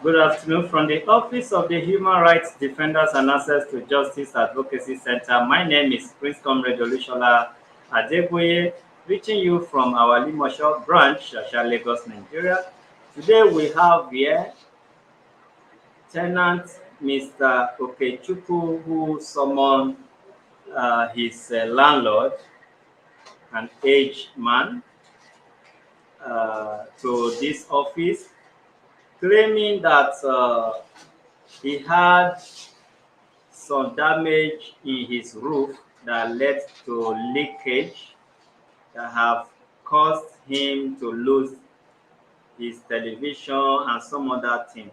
Good afternoon from the Office of the Human Rights Defenders and Access to Justice Advocacy Center. My name is Prince Comrade Olushola Adeboye, reaching you from our Limosho branch, Shasha, Lagos, Nigeria. Today we have here Tenant Mr. Okechukwu, who summoned his landlord, an aged man, to this office, claiming that he had some damage in his roof that led to leakage that have caused him to lose his television and some other thing.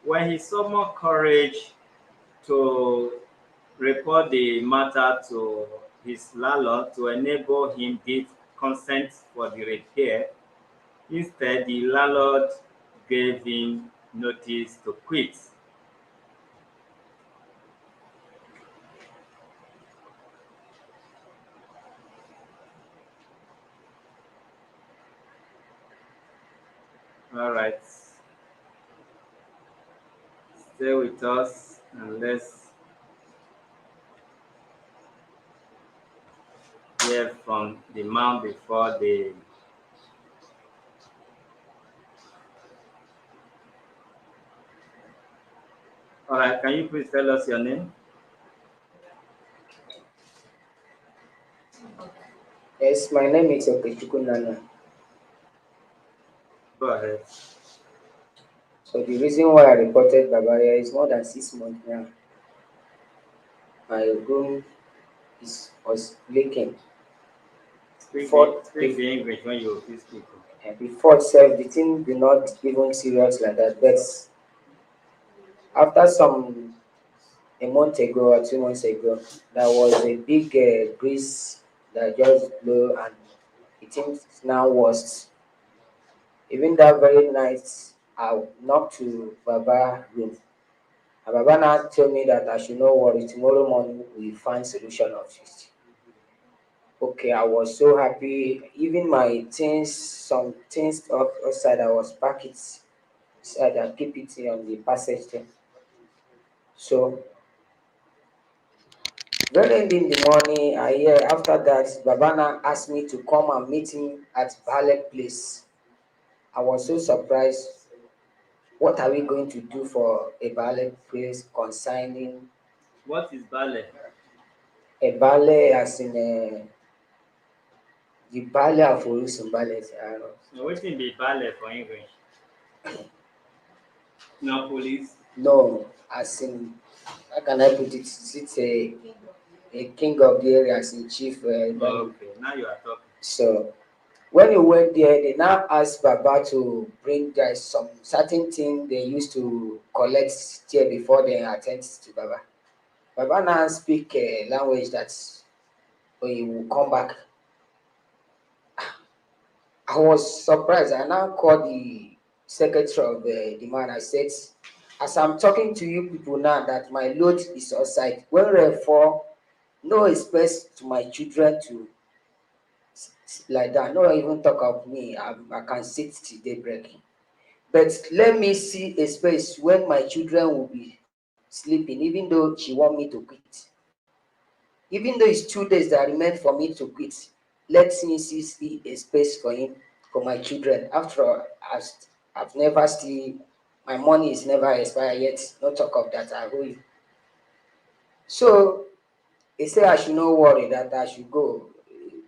When he summoned courage to report the matter to his landlord to enable him give consent for the repair, instead the landlord gave him notice to quit. All right, stay with us and let's hear from the man before the. All right, can you please tell us your name? Yes, my name is Okechukwu. Go ahead. So the reason why I reported Bavaria is more than 6 months now. My room was leaking. Before Speak the English when you speak. before itself, the thing did not even serious like that. But after a month ago or 2 months ago, there was a big breeze that just blew, and it seems now worse. Even that very night, I knocked to Baba room. And Baba now told me that I should not worry. Tomorrow morning we find solution of it. Okay, I was so happy. Even my things, some things outside, I was pack it inside and keep it on the passage there. So very early in the morning, I hear after that, Babana asked me to come and meet him at Ballet Place. I was so surprised. What are we going to do for a ballet place concerning What is ballet? a ballet as in the ballet of Olusun ballet? No, wetin be ballet for English? No police. No, as in, how can I put it? Is it a king of the area as in chief? Okay, now you are talking. So when you went there, they now asked Baba to bring guys some certain thing they used to collect there before they attend to Baba. Baba now speak a language that he will come back. I was surprised. I now called the secretary of the man. I said, as I'm talking to you people now that my load is outside, when therefore no space to my children to like that. No even talk of me. I can sit till daybreak. But let me see a space when my children will be sleeping, even though she want me to quit. Even though it's 2 days that remain for me to quit, let me see a space for him, for my children. After all, I've never still, my money is never expired yet. No talk of that, I owe you. So he said I should not worry, that I should go.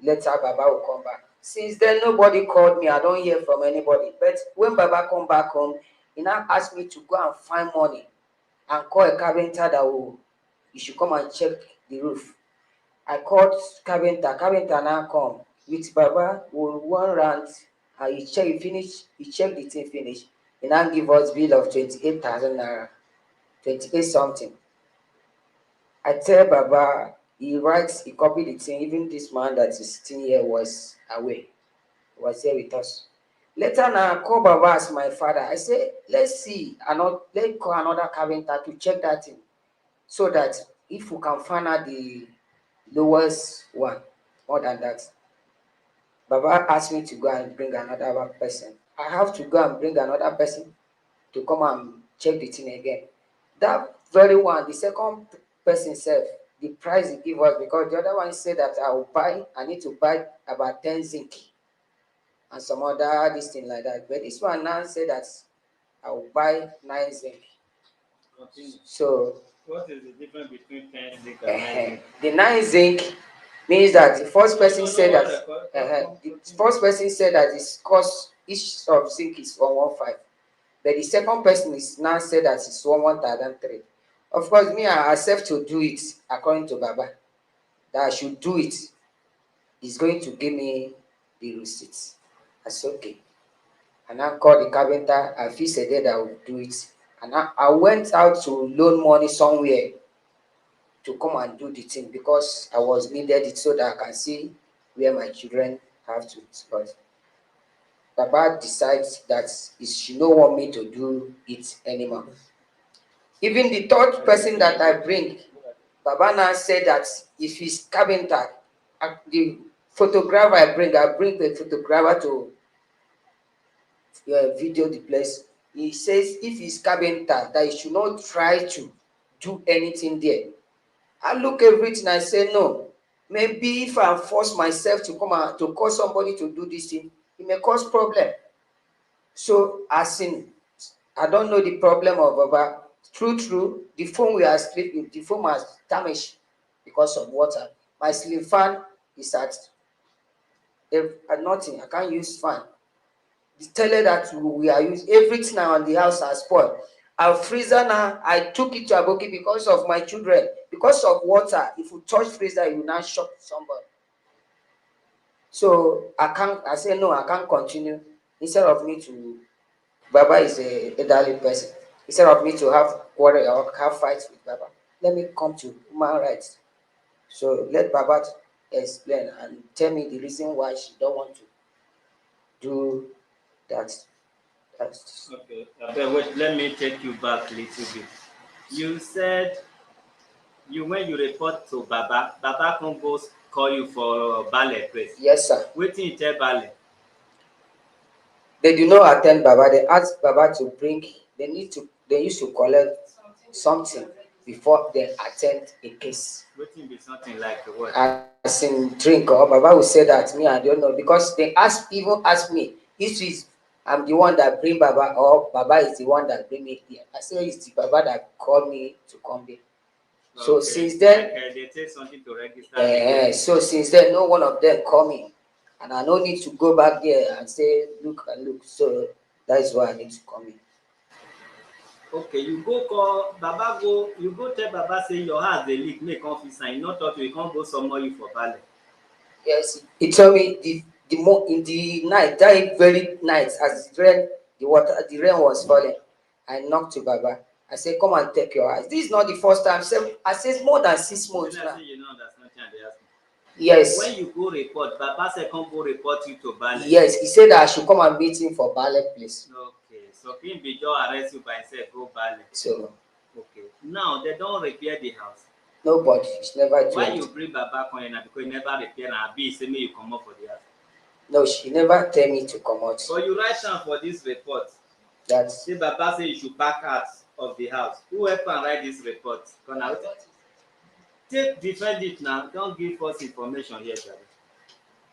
Later, Baba will come back. Since then, nobody called me. I don't hear from anybody. But when Baba come back home, he now asked me to go and find money and call a carpenter that will, he should come and check the roof. I called carpenter. Carpenter now come with Baba. We one round. He check. He finish. He check the thing finish. He now give us bill of 28,000 naira, 28 something. I tell Baba, he writes, he copied the thing. Even this man that is sitting here was away, was here with us. Later now, I call Baba as my father. I say, let's see, let's call another carpenter to check that thing, so that if we can find out the lowest one, more than that. Baba asked me to go and bring another person. I have to go and bring another person to come and check the thing again. That very one, the second person said the price he give us, because the other one said that I need to buy about 10 zinc and some other this thing like that. But this one now said that I will buy 9 zinc. Continue. So What is the difference between 10 zinc and 9 zinc? the 9 zinc means that the first person said that the first person said that its cost each of zinc is 115. But the second person is now said that it's 1,003. Of course, me, I accept to do it according to Baba. That I should do it. He's going to give me the receipts. That's okay. And I called the carpenter. I feel said that I will do it. And I went out to loan money somewhere to come and do the thing because I was needed it so that I can see where my children have to. But Baba decides that she don't want me to do it anymore. Even the third person that I bring, Baba now said that if he's carpenter, the photographer I bring the photographer to video the place. He says if he's carpenter, that he should not try to do anything there. I look everything and say no. Maybe if I force myself to come out to call somebody to do this thing, it may cause problem. So as in, I don't know the problem of Baba. True, the phone we are sleeping, the phone was damaged because of water. My ceiling fan is at nothing. I can't use fan. The tele that we are using, everything now on the house has spoiled. Our freezer now, I took it to Aboki because of my children. Because of water, if you touch freezer, you will not shock somebody. So I say no, I can't continue. Instead of me to, Baba is a elderly person. Instead of me to have quarrel or have fights with Baba, let me come to human rights. So let Baba explain and tell me the reason why she don't want to do that. Okay, wait, let me take you back a little bit. You said when you report to Baba, Baba can go call you for ballet press. Yes, sir. Wetin you tell ballet? They do not attend Baba. They ask Baba to bring. They used to collect something before they attend a case. Wetin be something like what? As in drink, or Baba will say that me I don't know because they even ask me if is I'm the one that bring Baba or Baba is the one that bring me here. I say it's the Baba that called me to come here. So Okay. since then, they take something to register. so since then, no one of them call me, and I no need to go back there and say look and look. So that is why I need to come in. Okay, you go call Baba, you go tell Baba say your house dey leak, make come fix am. You no talk to you can't go summon you for ballet. Yes, he told me in the night, that very night, as the rain was falling, I knocked to Baba. I said, come and take your eyes. This is not the first time. I said more than 6 months now. You know that's not they ask me. Yes. When you go report, Baba said come go report you to ballet. Yes, he said that I should come and meet him for ballet, please. Okay, so him be just arrest you by himself, go ballet. So okay, now they don't repair the house. Nobody, it's never do why it. you bring Baba come here now because you never repair am abi say make you comot for the house. No, she never tell me to come out. But you write down for this report. That say Baba say you should back out of the house. Who help am write this report? Take defend it now. Don't give false information here, Jare.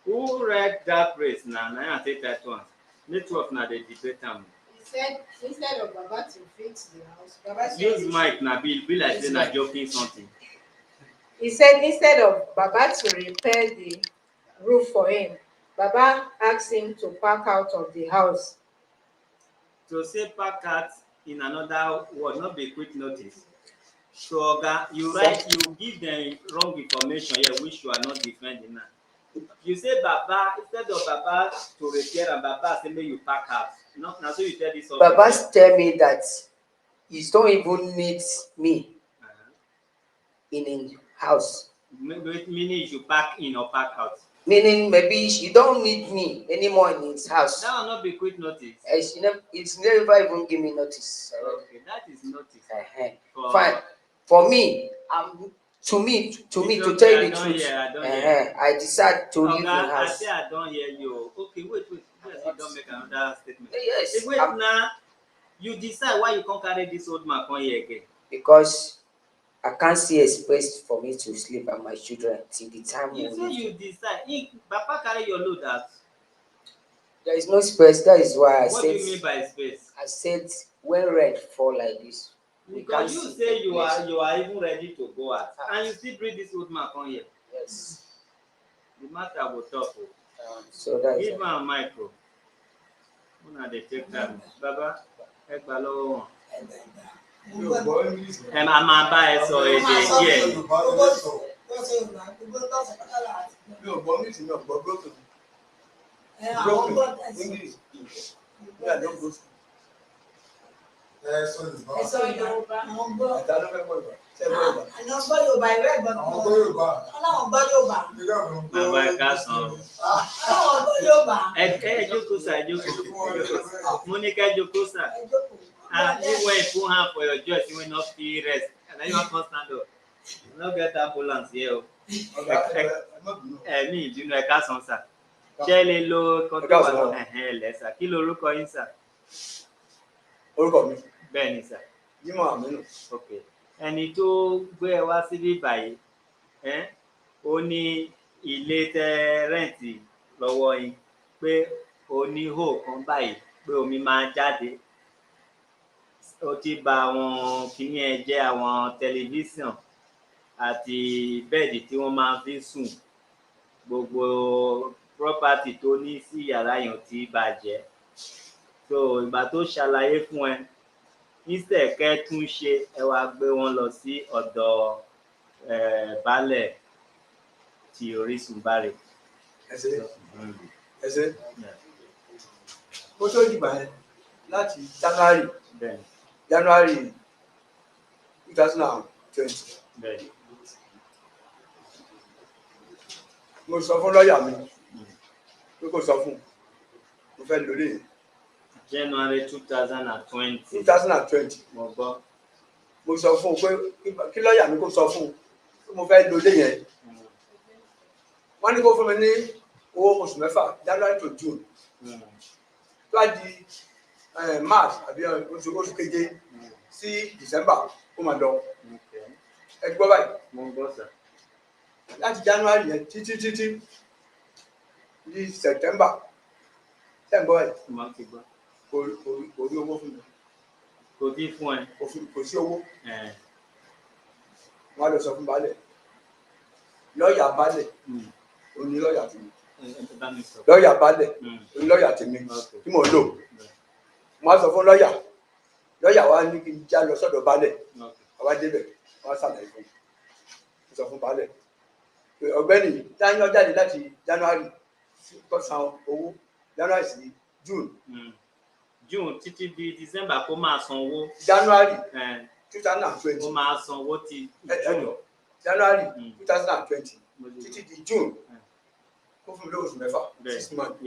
Who read that praise now? Now I take that one. Network now they debate am. He said instead of Baba to fix the house, Baba said use mic na be like say na joking something. He said instead of Baba to repair the roof for him, Baba asked him to pack out of the house. To say pack out in another word, not be quick notice. So Oga, you write, you give them wrong information here which you are not defending now. You say Baba, instead of Baba to repair and Baba say make you pack out. No, now so you tell this officer. Baba tell me that he don't even need me in his house. Meaning you should pack in or pack out. Meaning maybe she don't need me anymore in his house. That will not be quick notice. It's never even give me notice. Okay, that is notice. Fine. For me, to tell you the truth, I decide to leave the house. I say I don't hear you. Okay, wait. You don't make another statement. Yes. Wait now. You decide why you can't carry this old man come here again. Because I can't see a space for me to sleep and my children till the time You we say leave. you decide. Papa carry your load out. There is no space. That is why I What said. do you mean by space? I said when rent fall like this, we can't Because you see say a you place. are even ready to go out, and you still bring this old man come here. Yes. The matter will talk. So that is Give am micro. Una dey take time. Baba, ẹ gbà lọ́wọ́ wọn. Ẹ máa bá ẹ sọ èdè díẹ̀. Mi ò gbọ́ English, mi ò gbọ́ broken. Broken English. Mi à ló gbó. Sọ Yorùbá. Ẹ̀ta ló fẹ́ gbọ́ Yorùbá. Ṣé ẹ gbọ́ Yorùbá? Àwọn gbọ́ Yorùbá ìwé ẹ̀gbọ́n kan. Àwọn gbọ́ Yorùbá. Ọlọ́run gbọ́ Yorùbá. Bàbá ẹ ká san. Ọlọ́run gbọ́ Yorùbá. Ẹ jókòó sà, ẹ jókòó. Mo ní ká ẹ jókòó sà. You went full hand for your joy, you will not feel rest. And then you want to stand up. You no get ambulance here. Ẹ̀mí ìdúnú ẹ̀ka san sà. Ṣé ẹ lè lo kọ́tọ́ wà lọ? Ẹ̀lẹ́sà. Kí lorúkọ yín sà? Orúkọ mi. Bẹ́ẹ̀ ni sà. Jímọ̀ Àmínú. Ok. Ẹni tó gbé ẹ wá síbí báyìí, ó ní ilé tẹ rẹ́ǹtì lọ́wọ́ yín pé ó ní hò kan báyìí pé omi máa jáde. Ó ti bà àwọn kìíní ẹ jẹ́ àwọn tẹlifíṣàn àti bẹ́ẹ̀dì tí wọ́n máa fi sùn. Gbogbo property tó ní sí yàrá yẹn ti bàjẹ́. So ìgbà tó ṣàlàyé fún ẹ, instead kẹ́ tún ṣe ẹ wá gbé wọn lọ sí ọ̀dọ̀ baálẹ̀ ti Orísun Bárẹ̀. Ẹsẹ̀. Mo tó dìgbà yẹn láti January 2020. Bẹ́ẹ̀ni. Mo sọ fún lọ́ọ̀yà mi pé kò sọ fún mo fẹ́ lórí January 2020. 2020. Mo gbọ́. Mo sọ fún pé kí lọ́ọ̀yà mi kò sọ fún pé mo fẹ́ lórí yẹn. Wọ́n ní kó fún mi ní owó oṣù mẹ́fà January to June. Tó a di March àbí oṣù keje sí December ó máa lọ. Ẹ gbọ́ báyìí. Mo gbọ́ sà. Láti January yẹn títí di September ṣé ń gbọ́ ẹ̀ Mo ti gbọ́. kò rí owó fún mi. Kò tí fún ẹ. Kò sí owó. Wọ́n á lọ sọ fún baálẹ̀. Lọ́ọ̀yà baálẹ̀ ó ní lọ́ọ̀yà tèmi. Lọ́ọ̀yà baálẹ̀ ó ní lọ́ọ̀yà tèmi tí mò ń lò. Wọ́n á sọ fún lọ́ọ̀yà. Lọ́ọ̀yà wa ní kí n já lọ sọ́dọ̀ baálẹ̀. Àwa débẹ̀ wọ́n á ṣàlàyé fún mi. Mo sọ fún baálẹ̀. Ọ̀gbẹ́ni táyọ̀ jáde láti January tó san owó January sí June. June títí di December kó máa san owó. January 2020. Kó máa san owó ti June. January 2020 títí di June. Kó fún mi lóṣù mẹ́fà 6 months.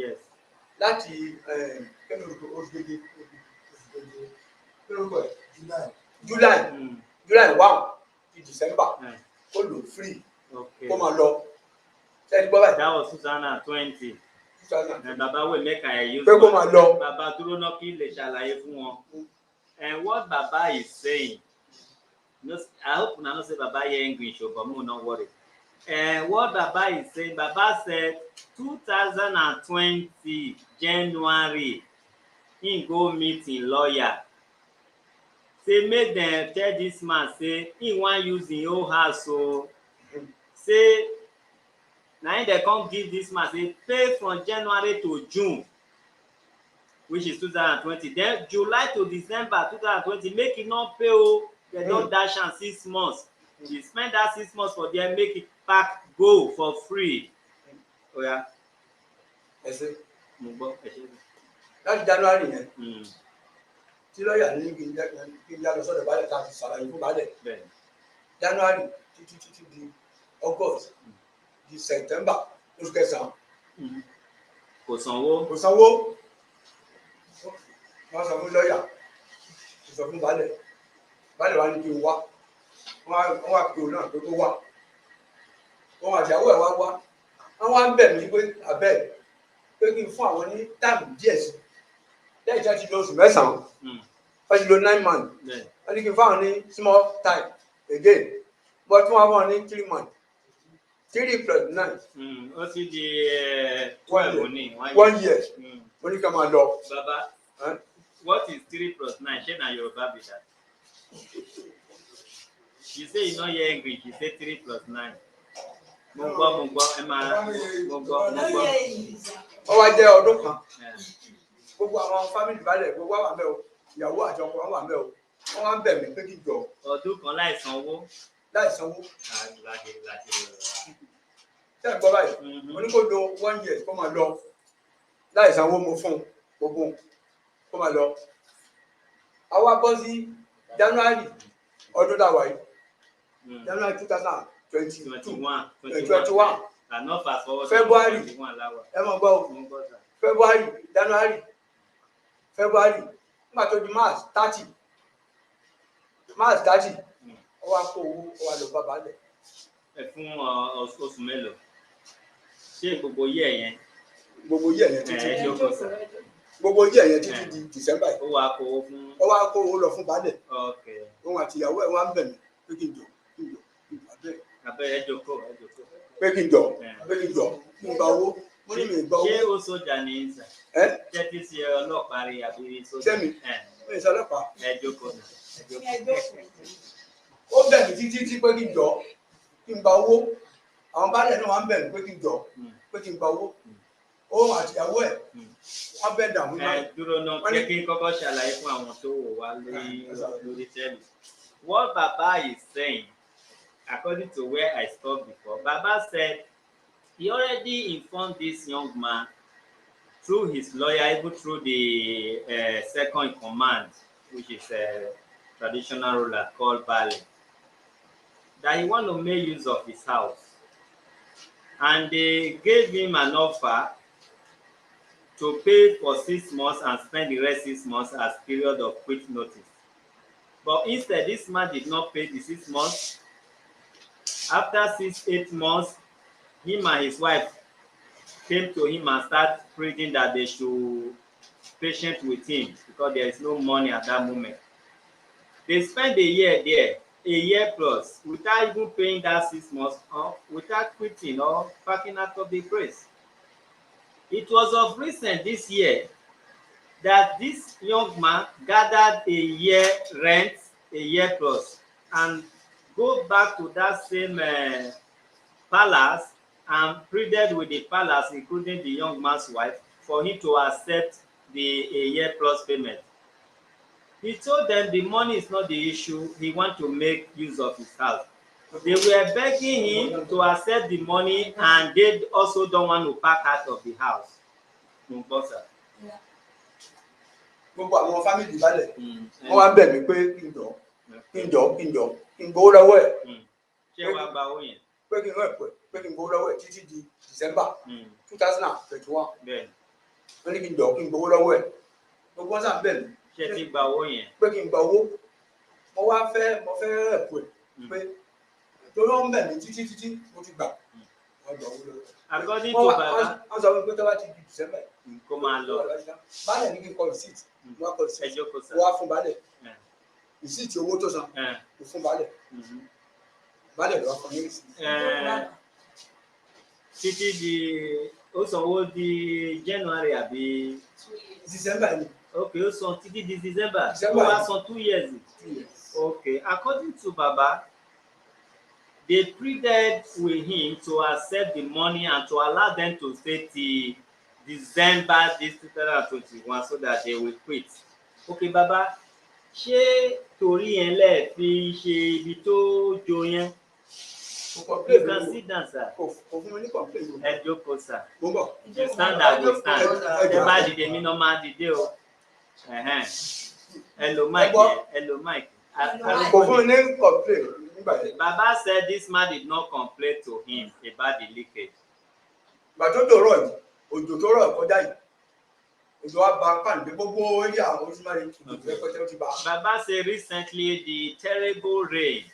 Láti kẹ́mi oṣù keje July 1 to December kó lò free. Kó máa lọ. Ṣé gbọ́ báyìí? That was 2020. Bàbá wẹ̀ mẹ́ka ẹ̀ yóò pé kó máa lọ. Bàbá dúró náà kí lè ṣàlàyé fún wọn. And what Baba is saying, I hope una know say Baba hear English, but mo no worry. And what Baba is saying, Baba said 2020 January, he go meet him lawyer. Say make dem tell this man say he wan use him own house o. Say na him dem come give this man say pay from January to June, which is 2020. Then July to December 2020, make e no pay o. Dem don dash am 6 months. He spend that 6 months for there, make it pack go for free. Oya. Ẹ ṣé. Mo gbọ́ ẹ ṣé. Láti January yẹn. Tí lọ́ọ̀yà ní kí n yá lọ sọ́dọ̀ baálẹ̀ tá a ti ṣàlàyé fún baálẹ̀. January títí di August di September oṣù kẹsàn-án. Kò sanwó. Kò sanwó. Wọ́n sọ fún lọ́ọ̀yà. Kò sọ fún baálẹ̀. Baálẹ̀ wa ní kí n wá. Wọ́n wá pé òun náà pé kó wá. Wọ́n àti àwọ̀ ẹ̀ wá wá. Wọ́n wá ń bẹ̀ mí pé abẹ́ pé kí n fún àwọn ní táàmù díẹ̀ sí. Lẹ́yìn tí wọ́n ti lọ oṣù mẹ́sàn-án. wọ́n ti lo 9 months bẹ́ẹ̀ wọ́n ní kí n fáwọn ní small time again but wọ́n fáwọn ní 3 months 3 plus 9 ó ti di 12 ní 1 year wọ́n ní ká máa lọ. baba what is 3 plus 9 ṣé na Yorùbá be that you say you no hear English you say 3 plus 9 mo gbọ́ ẹ máa mo gbọ́. ó wá jẹ́ ọdún kan gbogbo àwọn family balẹ̀ gbogbo àwọn àmẹ́ o ìyàwó àti ọkọ àwọn àmẹ́ o wọ́n wá ń bẹ̀ mí pé kí n jọ. ọdún kan láì sanwó. ṣé ẹ gbọ́ báyìí mo ní kó lo 1 year kó máa lọ láì sanwó mo fún un gbogbo kó máa lọ. àwa bọ́ sí January ọdún dàwà yìí January 2021 February ẹ mọ̀ gbọ́ o February January nígbà tó di March 30 ó wá kó owó ó wá lọ bá balẹ̀. ẹ fún oṣù mélòó ṣé gbogbo yẹ yẹn. gbogbo yẹ yẹn títí di December yìí. ó wá kó owó fún. ó wá kó owó lọ fún balẹ̀. òun àti ìyàwó ẹ̀ wá ń bẹ̀ mí pé kí n jọ abẹ́ ẹ jókòó. pé kí n jọ kí n gba owó mo ní mi gba owó. ṣé o sójà ní ìsà. jẹ́ tí ṣe ọlọ́pàá rí àbí sójà. sẹ́mi mi ì sọ ọlọ́pàá. ẹ jókòó. ó bẹ̀ mí títí pé kí n jọ kí n gba owó àwọn baálẹ̀ náà wá ń bẹ̀ mí pé kí n jọ pé kí n gba owó òun àti ìyàwó ẹ̀ wọ́n bẹ̀ dààmú náà. dúró náà jẹ́ kí n kọ́kọ́ ṣàlàyé fún àwọn tó wò wá lórí tẹ́lẹ̀. What Baba is saying, according to where I stopped before, Baba said he already informed this young man through his lawyer, even through the second in command, which is a traditional ruler called Bale, that he want to make use of his house. And they gave him an offer to pay for 6 months and spend the rest 6 months as period of quit notice. But instead, this man did not pay the 6 months. After 8 months, him and his wife came to him and started pleading that they should be patient with him because there is no money at that moment. They spent a year there, a year plus, without even paying that 6 months, or without quitting or packing out of the place. It was of recent this year that this young man gathered a year rent, a year plus, and go back to that same palace and pleaded with the palace, including the young man's wife, for him to accept the a year plus payment. He told them the money is not the issue, he wants to make use of his house. They were begging him to accept the money and they also don't want to pack out of the house. Gbogbo àwọn fámìlì balẹ̀ wọ́n wá bẹ̀ mí pé kí n jọ kí n gbowó lọ́wọ́ ẹ̀. Ṣé wàá gba owó yẹn? Pé kí n rán ẹ̀pẹ́ pé kí n gbowó lọ́wọ́ ẹ̀ títí di December 2021. Wọ́n ní kí n jọ kí n gbowó lọ́wọ́ ẹ̀. Gbogbo wọn sàn bẹ̀ mí. Ṣé ti gba owó yẹn? Pé kí n gba owó. Mo fẹ́ ẹ̀pẹ́ pé torí wọ́n bẹ̀ mí títí mo ti gbà. Wọ́n gba owó lọ́wọ́. According to Baba. Wọ́n sọ pé tó bá ti di December. Kó máa lọ. Bálẹ̀ ní kí n kọ receipt. Wọ́n á kọ receipt. Ẹjọ́ kò sá. Wọ́n á fún Bálẹ̀. Receipt owó tó san. Kò fún Bálẹ̀. Bálẹ̀ ló wá fún mi receipt. Títí di ó sanwó di January àbí. December ni. Okay, ó san títí di December. Ó wá san 2 years. Okay, according to Baba, they pleaded with him to accept the money and to allow them to stay till December 2021 so that they will quit. Okay, Baba, ṣé torí yẹn lẹ fi ṣe ibi tó jo yẹn? You can sit down, sir. Ẹ jókòó, sir. You stand up, we stand. Ẹ bá dìde mí náà máa dìde o. Hello, Mike. Hello, Mike. Baba said this man did not complain to him about the leakage. Gbàtó tó rọ̀ yìí, òjò tó rọ̀ kọjá yìí, òjò wa ba pàǹdé gbogbo orí àwọn oríṣiríṣi ìdílé pẹ́tẹ́ ó ti bá. Baba said recently the terrible rain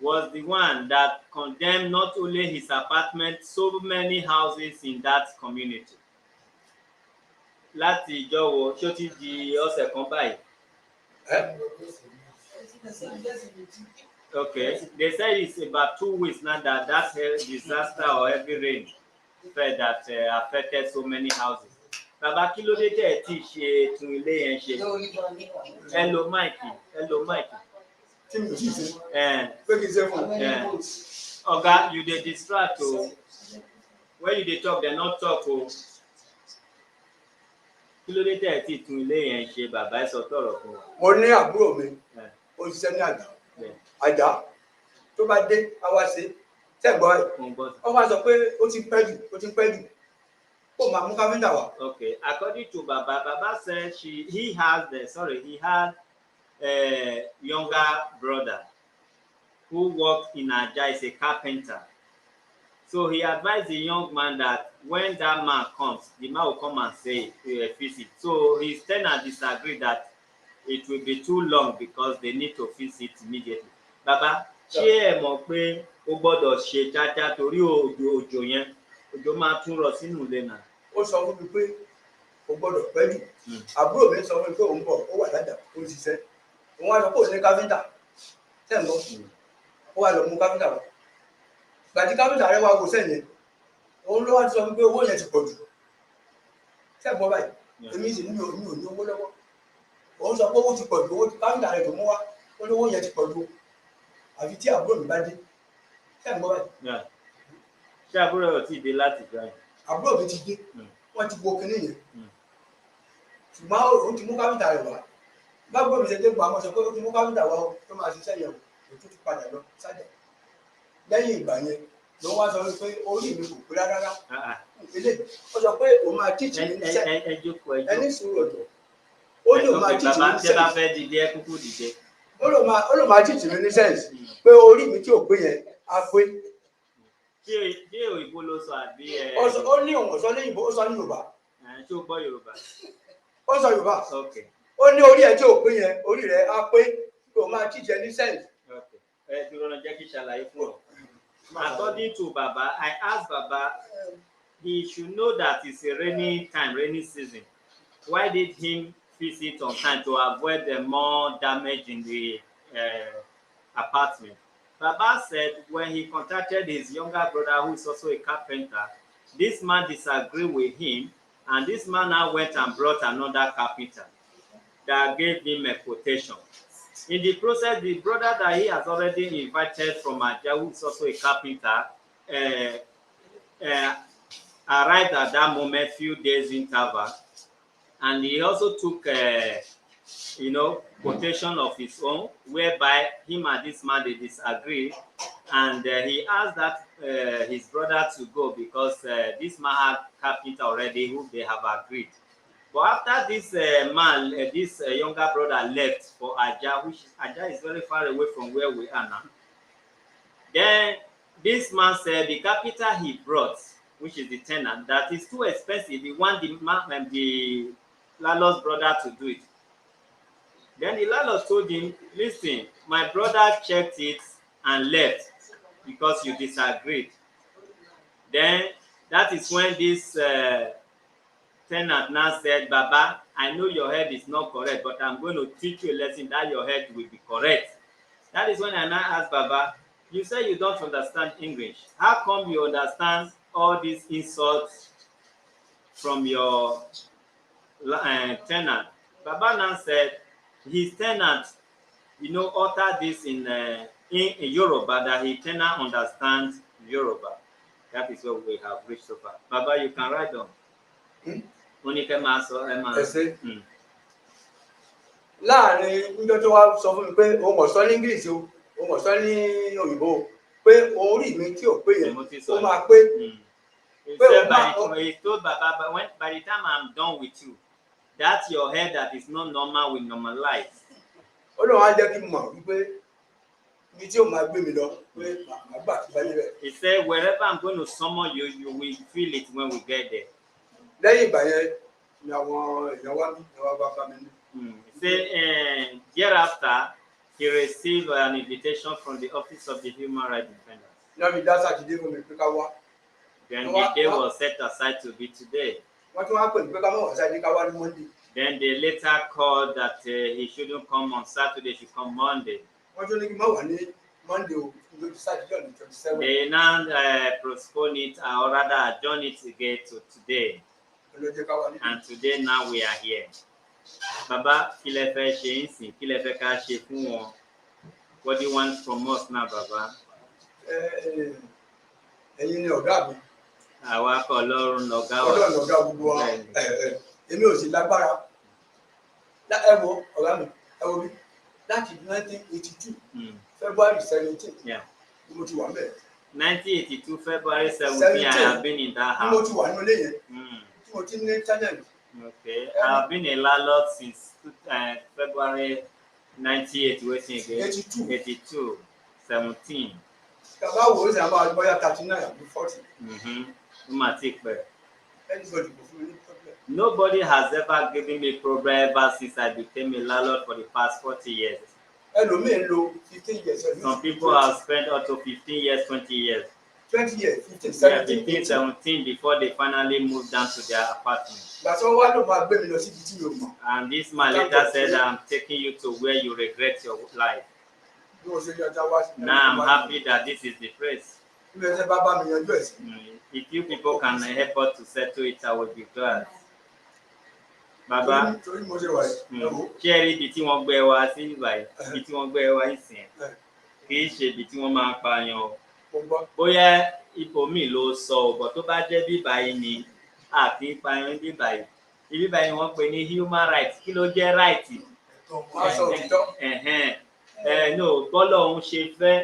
was the one that condemned not only his apartment, so many houses in that community. láti ìjọ wo ṣó ti di ọ̀sẹ̀ kan báyìí. Okay, they said it's about 2 weeks now that disaster or heavy rain fell that affected so many houses. Bàbá kí ló dé tẹ̀ tí ṣe tún ilé yẹn ṣe? Hello Mike. Tí mi ò tí ì ṣe. Pé kí n ṣe fún un. Oga, you dey distract o. When you dey talk, dem no talk o. Kí ló dé tẹ̀ tí tún ilé yẹn ṣe? Bàbá ẹ sọ tọ̀rọ̀ fún wa. Mo ní àbúrò mi, ó ṣiṣẹ́ ní àjà. Tó bá dé, a wá ṣe. Tẹ́gbọ́n ẹ̀, wọ́n wá sọ pé ó ti pẹ́ jù. Ó máa mú káfíńtà wá. Okay, according to Baba said he had a younger brother who worked in Aja as a carpenter. So he advised the young man that when that man comes, the man will come and say visit. So his tenant disagreed that it will be too long because they need to visit immediately. Baba, ṣé ẹ mọ̀ pé ó gbọ́dọ̀ ṣe jájá torí òjò yẹn òjò máa tún rọ̀ sínú ilé náà? Ó sọ fún mi pé ó gbọ́dọ̀ pẹ́ jù. Àbúrò mi sọ fún mi pé òun bọ̀, ó wà lájà, ó ń ṣiṣẹ́. Òun wá lọ kó ní káfíńtà. Tẹ́ǹgbọ́n, ó wá lọ mú káfíńtà wá. Gbàtí káfíńtà rẹ̀ wá wò sẹ́yìn, òun ló wá sọ fún mi pé owó yẹn ti pọ̀ jù. Tẹ́ǹgbọ́n báyìí, èmi sì ní owó lọ́wọ́. Òun sọ pé owó ti pọ̀ jù, owó káfíńtà rẹ̀ tó mú wá, ó ní owó yẹn ti pọ̀ jù. Àfi tí àbúrò mi bá dé. Tẹ́ǹgbọ́n báyìí. Ṣé àbúrò rẹ̀ ò tí ì dé láti gbà yẹn? Àbúrò mi ti dé, wọ́n ti wo kinní yẹn. Ṣùgbọ́n òun ti mú káfíńtà rẹ̀ wá. Báwo mi ṣe dé gbọ́ àwọn sọ pé ó ti mú káfíńtà wá tó máa ṣiṣẹ́ yẹn o tó ti padà lọ sájà. Lẹ́yìn ìgbà yẹn ló wá sọ pé orí mi kò pé rárá. Ó sọ pé òun máa tíìtì mi níṣẹ́. Ẹni sùúrù ọ̀dọ̀. Ó ní òun máa tíìtì mi níṣẹ́. Bàbá fẹ́ dìde ẹ kúkú dìde. Ó lò máa tíìtì mi níṣẹ́ pé orí mi tí ò pé yẹn á pé. Ṣé òyìnbó ló sọ àbí ẹ? Ó ní òun sọ ní òyìnbó, ó sọ ní Yorùbá. Ṣé o gbọ́ Yorùbá? Ó sọ Yorùbá. Okay. Ó ní orí ẹ̀ tí ò pé yẹn, orí rẹ̀ á pé kí o máa tíjẹ ní sẹ́ǹsì. Ẹ ti rọrùn jẹ́ kí ṣàlàyé fún ọ. According to Baba, I asked Baba, he should know that it's a rainy season. Why did him fix it on time to avoid the more damage in the apartment? Baba said when he contacted his younger brother, who is also a carpenter, this man disagreed with him, and this man now went and brought another carpenter that gave him a quotation. In the process, the brother that he has already invited from Aja, who is also a carpenter, arrived at that moment, few days interval, and he also took, quotation of his own, whereby him and this man, they disagree, and he asked that his brother to go because this man had carpenter already, who they have agreed. But after this this younger brother left for Aja, which Aja is very far away from where we are now, then this man said the carpenter he brought, which is the tenant, that is too expensive. He want the landlord's brother to do it. Then the landlord told him, listen, my brother checked it and left because you disagreed. Then that is when this tenant now said, Baba, I know your head is not correct, but I'm going to teach you a lesson that your head will be correct. That is when I now asked Baba, you say you don't understand English. How come you understand all these insults from your tenant? Baba now said his tenant, uttered this in Yoruba, that his tenant understands Yoruba. That is what we have reached so far. Baba, you can write down. Láàrin níjọ́ tó wá sọ fún mi pé òun mọ̀ sọ ní English o, òun mọ̀ sọ ní òyìnbó pé orí mi tí ò pé yẹn ó máa pé. He told Baba, but by the time I'm done with you, that your head that is not normal will normalize. Ó lóun á jẹ́ kí n mọ̀ wípé ibi tí ó máa gbé mi lọ pé màá gbà tí báyìí rẹ̀. He said wherever I'm going to summon you, you will feel it when we get there. Lẹ́yìn ìgbà yẹn ni àwọn èèyàn wá bá mi ní. He said thereafter he received an invitation from the Office of the Human Rights Defender. Náà mi dá Sátidé fún mi pé ká wá. Then the day was set aside to be today. wọ́n tún wá pè mí pé ká má wá Saturday ká wá ní Monday. Then they later called that he shouldn't come on Saturday, he should come Monday. Wọ́n tún ní kí n má wá ní Monday o, lójú Saturday on the 27th. They now postpone it or rather adjourn it again to today. And today now we are here. Baba, kí lẹ fẹ́ ṣe ń sìn, kí lẹ fẹ́ ká ṣe fún wọn? What do you want from us now, Baba? Ẹ̀yin ni ọ̀gá mi. Àwa kọ́ Ọlọ́run lọ̀gá wa. Ọlọ́run lọ̀gá gbogbo wa. Èmi ò sì lágbára. Ẹ wo ọ̀gá mi, ẹ wo bí láti 1982 February 17 ni mo ti wà mẹ́ẹ̀. 1982 February 17 I have been in that house. Ni mo ti wà nínú ilé yẹn. Tí mo ti ní tenant. Okay, I have been a landlord since February 1980 again. 82, 17. Bàbá wo ṣe àwọn àgbọ̀yà 39 àbí 40. Anybody go through any problem? Nobody has ever given me problem ever since I became a landlord for the past 40 years. Ẹlòmíì lò 15 years. Some people have spent up to 15 years, 20 years. 20 years, 15, 17, 15, 17 before they finally moved down to their apartment. And this man later said, I'm taking you to where you regret your life. Now I'm happy that this is the place. If you people can help us to settle it, I will be glad. Baba, ṣé rí ibi tí wọ́n gbé wa sí ìbàyí, ibi tí wọ́n gbé wa ìsìn, kì í ṣe ibi tí wọ́n máa ń pààyàn o. Bóyá ibòmíì ló sọ ọ̀bọ̀ tó bá jẹ́ bíbáyìí ni àti ìpààyàn bíbáyìí. Bíbáyìí wọ́n pè ní human rights. Kí ló jẹ́ right? No, bọ́lọ́hún ṣe fẹ́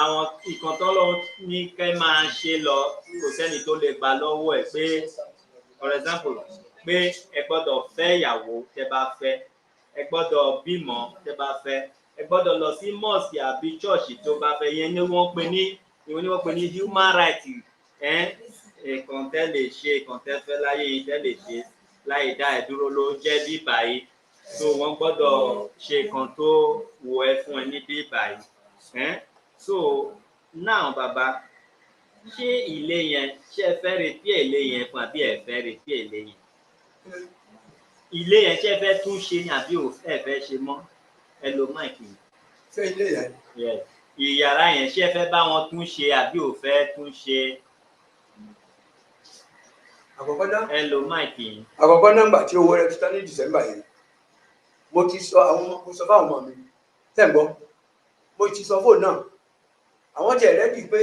àwọn ìkan tọ́lọ́hún ní kẹ́ máa ṣe lọ kò sẹ́ni tó lè gbà lọ́wọ́ ẹ̀ pé for example pé ẹ gbọ́dọ̀ fẹ́ ìyàwó tẹ́ bá fẹ́, ẹ gbọ́dọ̀ bímọ tẹ́ bá fẹ́, ẹ gbọ́dọ̀ lọ sí mosque àbí church tó bá fẹ́, yẹn ni wọ́n pè ní human rights. Ìkan tẹ́ lè ṣe, ìkan tẹ́ fẹ́ láyé yìí tẹ́ lè ṣe láì dá ẹ dúró ló jẹ́ bí báyìí. So wọ́n gbọ́dọ̀ ṣe ìkan tó wù ẹ́ fún ẹ ní bí báyìí. So now bàbá, ṣé ilé yẹn ṣé ẹ fẹ́ retí ilé yẹn fún àbí ẹ fẹ́ retí ilé yẹn? Ilé yẹn ṣé ẹ fẹ́ tún ṣe ni àbí ẹ fẹ́ ṣe mọ́? Ẹ lo máìkì. Ṣé ilé yẹn? Yes. Ìyàrá yẹn ṣé ẹ fẹ́ bá wọn tún ṣe àbí ò fẹ́ tún ṣe? Àkọ́kọ́ náà. Ẹ lo máìkì. Àkọ́kọ́ nọ́mbà tí owó rẹ̀ ti tán ní December yẹn. Mo sọ fáwọn ọmọ mi. Tẹ̀gbọ́. Mo ti sọ fóònù náà. Àwọn jẹ́ rẹ́dì pé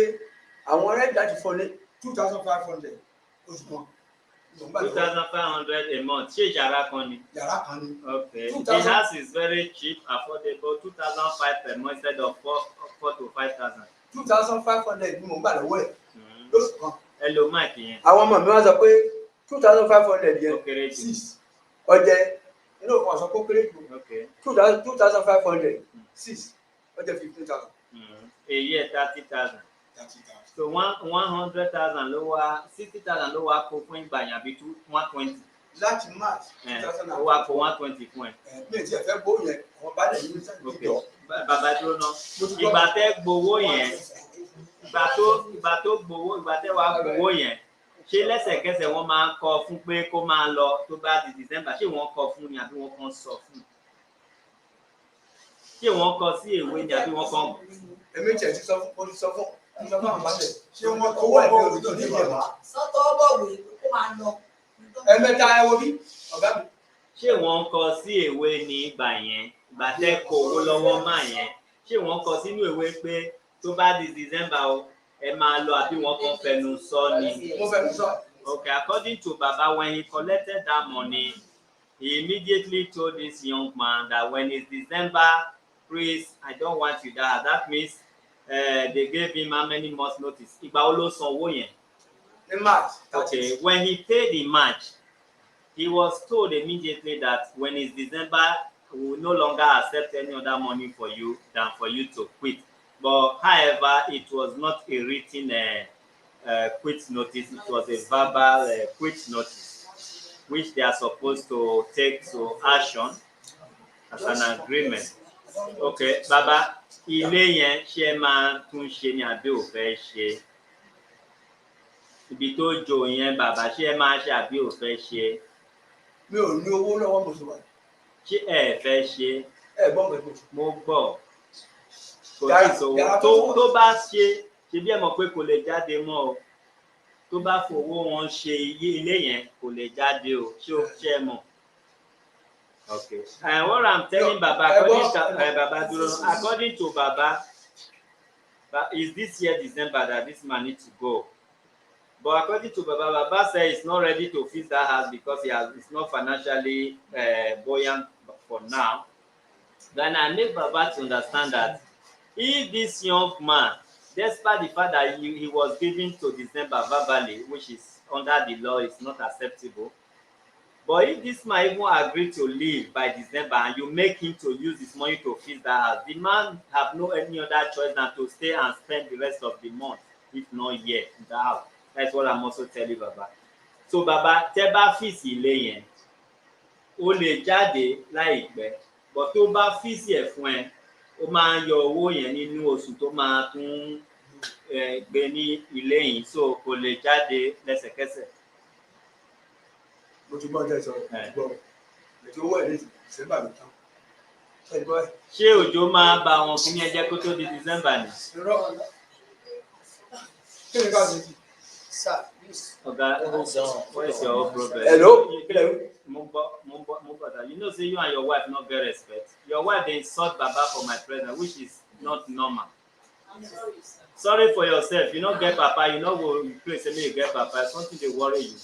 àwọn rẹ́dì láti fọ́ ní 2,500 oṣù kan. 2,500 a month. Ṣé yàrá kan ni? Yàrá kan ni. Okay. The house is very cheap, affordable. 2,500 per month instead of 4,000 to 5,000. 2,500 ni mo gbà lọ́wọ́ ẹ̀ lóṣù kan. Ẹ lo máìkì yẹn. Àwọn ọmọ mi wá sọ pé 2,500 yẹn 6 ọjẹ́ inú òkun àṣọ kó kéré jù 2,500 6 ọjẹ́ 15,000. A year 30,000. So 100,000 ló wá 60,000 ló wá kó fún ìgbà yẹn àbí 120. Láti March 2000. Ó wá kó 120 fún ẹ. Mi ò tiẹ̀ fẹ́ gbó yẹn àwọn bá dẹ̀ yín sẹ́yìn ìjọ. Bàbá dúró ná. Ìgbà tẹ́ gbowó yẹn, ìgbà tẹ́ wá gbowó yẹn, ṣé lẹ́sẹ̀kẹsẹ̀ wọ́n máa ń kọ fún pé kó máa lọ tó bá di December, ṣé wọ́n kọ fún ni àbí wọ́n kàn sọ fún? Ṣé wọ́n kọ sí ìwé ni àbí wọ́n kàn? Èmi tiẹ̀ ti sọ fún àwọn àbálẹ̀. Ṣé wọ́n kọ owó ẹ̀mí òdòdó ní ìjọba? Sọ́tọ̀ bọ̀wé kó máa lọ. Ẹ̀mẹ́ta ẹ wo bí ọ̀gá mi. Ṣé wọ́n kọ sí ìwé ní ìgbà yẹn, ìgbà tẹ́ kó owó lọ́wọ́ máa yẹn, ṣé wọ́n kọ sínú ìwé pé tó bá di December o ẹ máa lọ àbí wọ́n kàn fẹnu sọ ni? Mo fẹnu sọ. Okay, according to Baba, when he collected that money, he immediately told this young man that when it's December, please, I don't want you there. That means they gave him how many months notice? Ìgbà wo ló san owó yẹn? In March. Okay, when he paid in March, he was told immediately that when it's December, we will no longer accept any other money for you than for you to quit. But however, it was not a written quit notice, it was a verbal quit notice, which they are supposed to take to action as an agreement. Okay, Baba, ilé yẹn ṣé máa tún ṣe ni àbí ò fẹ́ ṣe? Ibi tó jò yẹn bàbá ṣé ẹ máa ṣe àbí ò fẹ́ ṣe? Mi ò ní owó lọ́wọ́ mo sì wà. Ṣé ẹ fẹ́ ṣe? Ẹ gbọ́ mi. Mo gbọ́. Kò sí ìṣòwò tó bá ṣe bí ẹ mọ̀ pé kò lè jáde mọ́ o. Tó bá fowó wọn ṣe ilé yẹn kò lè jáde o. Ṣé o ṣe mọ̀? Okay. What I'm telling Baba, according to Baba, is this year December that this man needs to go. But according to Baba, Baba said he's not ready to fix that house because it's not financially buoyant for now. Then I make Baba to understand that if this young man, despite the fact that he was given to December verbally, which is under the law, is not acceptable. But if this man even agree to leave by December and you make him to use his money to fix that house, the man have no any other choice than to stay and spend the rest of the month, if not year, in the house. That's what I'm also telling Baba. So Baba, tẹ́ bá fíìsì ilé yẹn, ó lè jáde láìpẹ́, but tó bá fíìsì ẹ̀ fún ẹ, ó máa yọ owó yẹn nínú oṣù tó máa tún gbé ní ilé yìí, so kò lè jáde lẹ́sẹ̀kẹsẹ̀. Mo ti gbọ́ ọjọ́ ìsọ̀rọ̀ gbọ́ ètò owó ẹ̀ ní December mi tán. Ṣé òjò máa bá wọn kí ní ẹjẹ́ kó tó di December ni? Kí ni ká ṣe? Sir, please. Oga, what is your problem? Hello? You know, say you and your wife not get respect. Your wife dey insult Baba for my presence, which is not normal. I'm sorry, sir. Sorry for yourself. You no get Papa, you no go place say make you get Papa. Something dey worry you.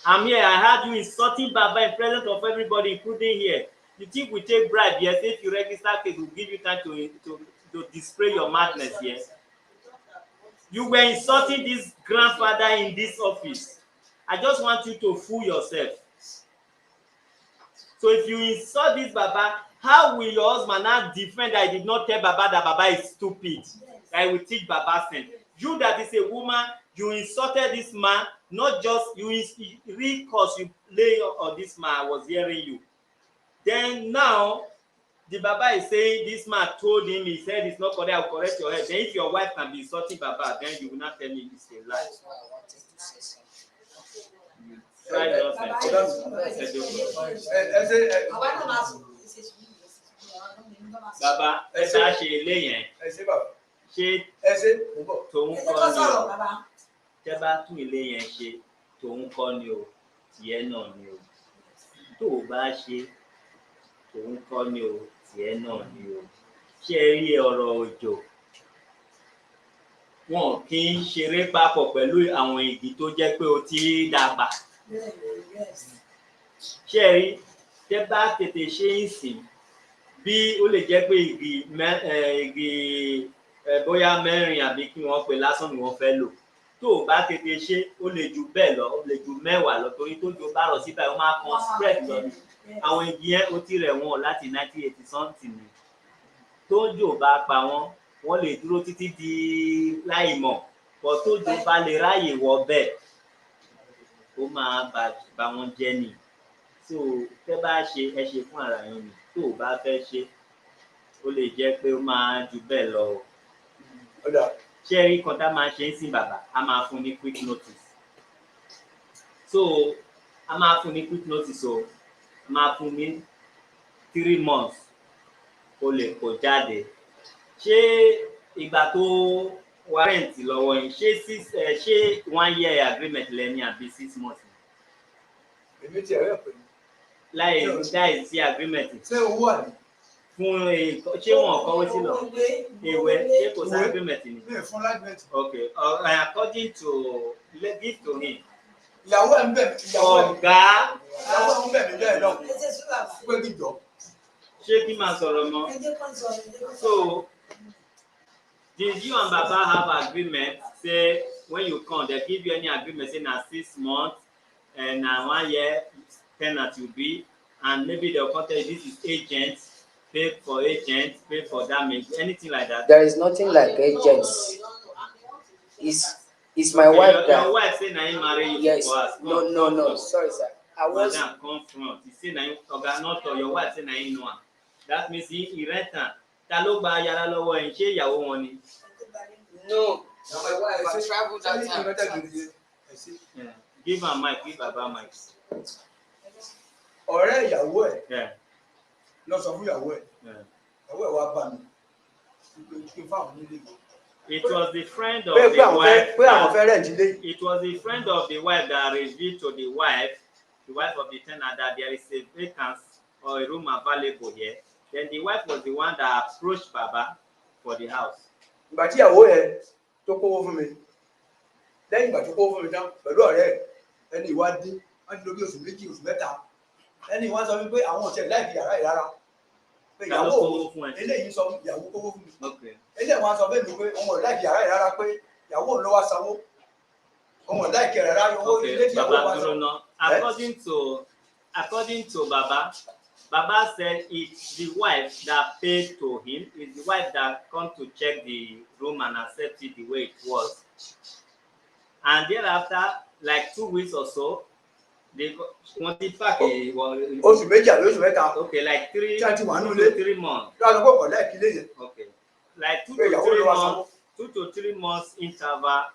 I'm here. I heard you insulting Baba in presence of everybody, including here. You think we take bribe here? Say if you register case, we'll give you time to display your madness here. You were insulting this grandfather in this office. I just want you to fool yourself. So if you insult this Baba, how will your husband now defend that he did not tell Baba that Baba is stupid? That he will teach Baba sense. You that is a woman, you insulted this man, not just you read cause you lay on this man. I was hearing you. Then now the Baba is saying this man told him, he said it's not correct, I'll correct your head. Then if your wife can be insulting Baba, then you will not tell me it's a lie. That's why I wanted to say something. Try Baba, ẹ bá ṣe ilé yẹn. Ṣé tòun kọ́ ni o? Tẹ́ bá tún ilé yẹn ṣe, tòun kọ́ ni o, tìẹ náà ni o. Tó o bá ṣe, tòun kọ́ ni o, tìẹ náà ni o. Ṣé ẹ rí ọ̀rọ̀ òjò? Wọn kì í ṣeré papọ̀ pẹ̀lú àwọn igi tó jẹ́ pé o ti dàgbà. Ṣé ẹ rí? Tẹ́ bá tètè ṣe ń sìn, bí ó lè jẹ́ pé igi bóyá mẹ́rin àbí kí wọ́n pe lásán ni wọ́n fẹ́ lò. Tó o bá tètè ṣe, ó lè ju bẹ́ẹ̀ lọ, ó lè ju 10 lọ torí tó jò bá rọ̀ síbẹ̀ ó máa kan spread lọ ni. Àwọn igi yẹn ó ti rẹ̀ wọ́n láti 1980 something ni. Tó jò bá pa wọ́n, wọ́n lè dúró títí di láìmọ̀. But tó jò bá lè ráyè wọ bẹ́ẹ̀, ó máa bà wọ́n jẹ́ ni. So tẹ́ bá ṣe ẹ ṣe fún ara yín ni. Tó o bá fẹ́ ṣe, ó lè jẹ́ pé ó máa ju bẹ́ẹ̀ lọ o. Ṣé ẹ rí kan tá máa ṣe ń sìn Bàbá? A máa fún ní quick notice. So a máa fún ní quick notice o. A máa fún ní 3 months ó lè kó jáde. Ṣé ìgbà tó warrant lọ́wọ́ yín ṣé 1 year agreement lẹ́ni àbí 6 months? Èmi ti ẹ̀rẹ́ pẹ̀lú. Láì sí agreement. Ṣé owó àná? Fún ṣé wọn kọ̀wé sí lọ? Ìwé ṣé kò sí agreement ni? Mi ò fún agreement. Okay, according to give to him. Ìyàwó ẹ̀ ń bẹ̀ mí. Ọ̀gá. Ìyàwó ẹ̀ ń bẹ̀ mí bẹ́ẹ̀ lọ. Pé kí jọ. Ṣé kí máa sọ̀rọ̀ mọ́? So did you and Baba have agreement say when you come they give you any agreement say na 6 months and na 1 year tenant you be and maybe they'll come tell you this is agent, pay for agent, pay for damage, anything like that? There is nothing like agents. It's my wife that. Your wife say na him marry you. Yes. For us. No. Sorry, sir. I was. Madam, come front. He say na him. Oga not your wife say na him know am. That means he rent am. Ta ló gba yàrá lọ́wọ́ ẹ̀ ṣé ìyàwó wọn ni? No. My wife. I traveled that time. Yeah. Give a mic, give Baba mic. ọ̀rẹ́ ìyàwó ẹ̀ Yeah. lọ sọ fún ìyàwó ẹ̀ Yeah. ìyàwó ẹ̀ wá bá mi kí n fáwọn nílé yìí. It was the friend of pé the wife. pé àwọn fẹ́ rẹ̀ǹtì lé. It was the friend of the wife that revealed to the wife of the tenant, that there is a vacancy or a room available here. Then the wife was the one that approached Baba for the house. ìgbà tí ìyàwó ẹ̀ tó kówó fún mi lẹ́yìn ìgbà tó kówó fún mi tán pẹ̀lú ọ̀rẹ́ ẹ̀ ẹni ìwádìí wọ́n ti lò bí oṣù méjì oṣù mẹ́ta ẹni ìwọ́n sọ wípé àwọn ọ̀sẹ̀ láìpẹ́ yàrá ẹ̀ rárá pé ìyàwó eléyìí sọ ìyàwó kówó fún mi eléyìí wọ́n sọ bẹ́ẹ̀ mi pé ọmọ láìpẹ́ yàrá ẹ̀ rárá pé ìyàwó ló wá sanwó ọmọ láìpẹ́ rárá owó ilé tí ìyàwó wá sanwó. According to Baba said it's the wife that paid to him. It's the wife that come to check the room and accept it the way it was. And thereafter, like 2 weeks or so, they wanted back oṣù méjì àbí oṣù mẹ́ta. Okay, like 3 to 3 months. láti kó ọ̀lẹ́ ìkílé yẹn. Okay, like 2 to 3 months interval.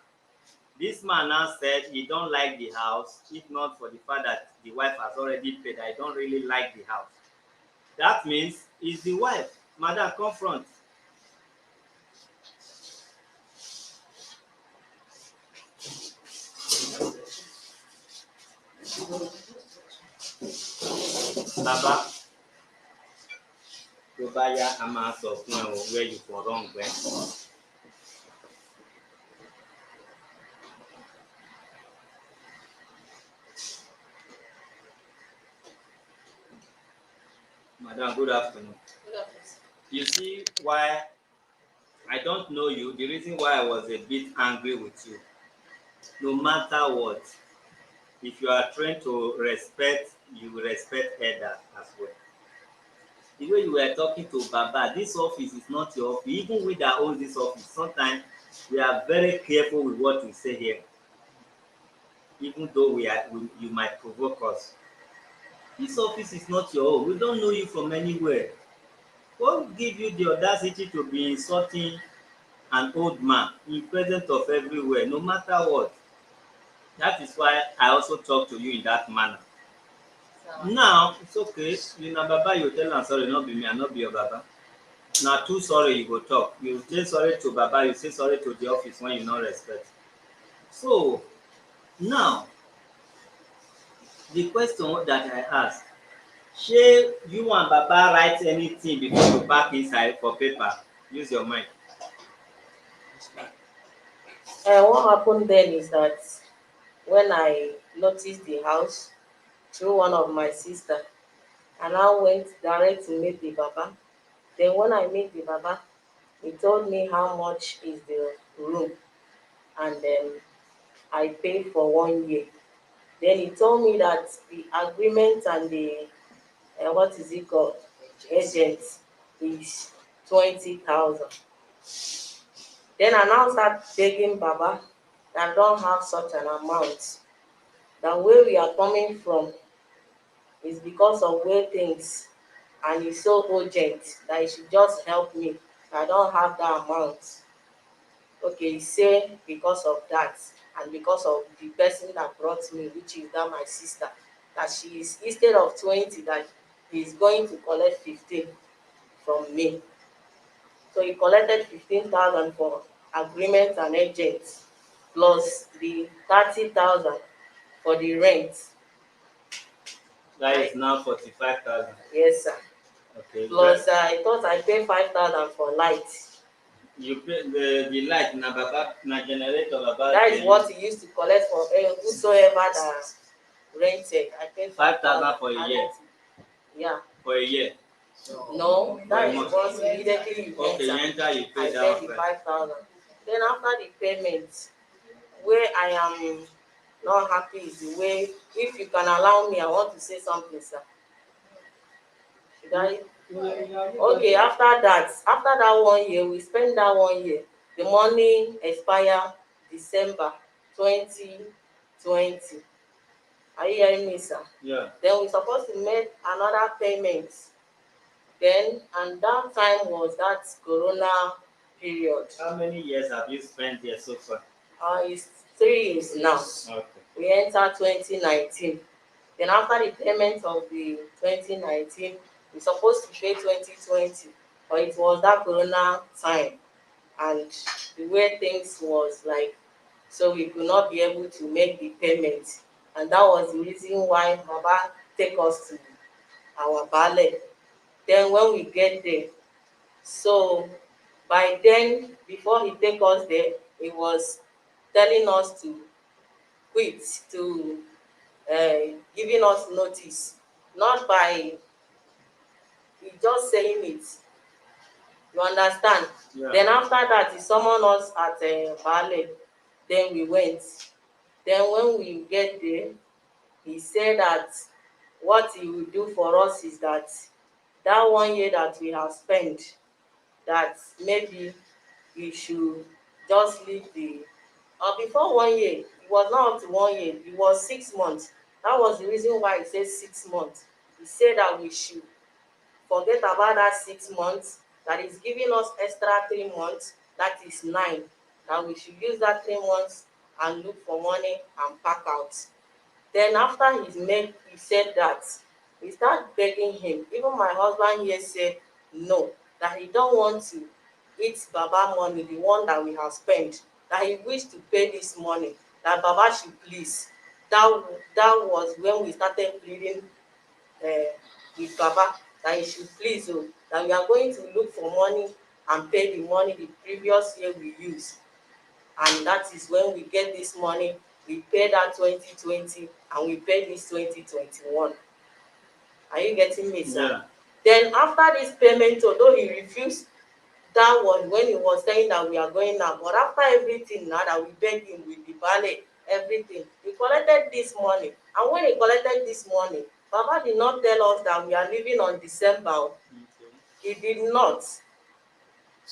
This man now said he don't like the house, if not for the fact that the wife has already paid. I don't really like the house. That means it's the wife. Madam, confront. Baba, tó bá yá a máa sọ fún ẹ o where you for wrong wẹ. Madam, good afternoon. Good afternoon. You see why I don't know you, the reason why I was a bit angry with you. No matter what, if you are trained to respect, you will respect elders as well. The way you were talking to Baba, this office is not your office. Even we that own this office, sometimes we are very careful with what we say here. Even though you might provoke us. This office is not your own. We don't know you from anywhere. What give you the audacity to be insulting an old man in presence of everywhere, no matter what? That is why I also talk to you in that manner. Now, it's okay. You know, Baba, you tell am sorry, not be me, I not be your Baba. Now, too sorry, you go talk. You say sorry to Baba, you say sorry to the office when you not respect. So, now, the question that I ask, shey you and Baba write anything before you pack inside for paper? Use your mind. What happened then is that when I noticed the house through one of my sister, and I went direct to meet the Baba. Then when I meet the Baba, he told me how much is the room, and then I paid for 1 year. Then he told me that the agreement and the what is it called, agent, is 20,000. Then I now start begging Baba that I don't have such an amount. That where we are coming from is because of where things, and it's so urgent that you should just help me. I don't have that amount. Okay, he say because of that, and because of the person that brought me, which is that my sister, that she is, instead of 20, that he's going to collect 15 from me. So he collected 15,000 for agreement and agent, plus the 30,000 for the rent. That is now 45,000. Yes, sir. Okay. Plus, I thought I paid 5,000 for light. You pay the light na Baba na generator Baba. That is what he used to collect for whosoever that rented. I paid 5,000 for a year. Yeah. For a year. No, that is once immediately you Okay, you enter. enter, you pay I that paid the price. 5,000. Then after the payment, where I am not happy is the way, if you can allow me, I want to say something, sir. Should I? Okay, after that 1 year, we spend that 1 year. The money expire December 2020. Are you hearing me, sir? Yeah. Then we supposed to make another payment. Then, and that time was that Corona period. How many years have you spent here so far? It's 3 years now. Okay. We enter 2019. Then after the payment of the 2019, we supposed to pay 2020, but it was that corona time, and the way things was like, so we could not be able to make the payment, and that was the reason why Baba take us to our ballet. Then when we get there, so by then, before he take us there, he was telling us to quit, to giving us notice, not by he just saying it. You understand? Yeah. Then after that, he summoned us at ballet. Then we went. Then when we get there, he said that what he will do for us is that 1 year that we have spent, that maybe we should just leave the before 1 year, it was not up to 1 year, it was 6 months. That was the reason why he said 6 months. He said that we should forget about that 6 months, that is giving us extra 3 months, that is 9. That we should use that 3 months and look for money and pack out. Then after he said that, we start begging him. Even my husband here said no, that he don't want to eat Baba money, the one that we have spent, that he wished to pay this money, that Baba should please. That was when we started pleading with Baba, that he should please, that we are going to look for money and pay the money the previous year we used. And that is when we get this money, we pay that 2020 and we pay this 2021. Are you getting me, sir? Yeah. Then after this payment, although he refused that one when he was saying that we are going now, but after everything now that we begged him with the ballet, everything, he collected this money. And when he collected this money, Baba did not tell us that we are leaving on December. Okay. He did not.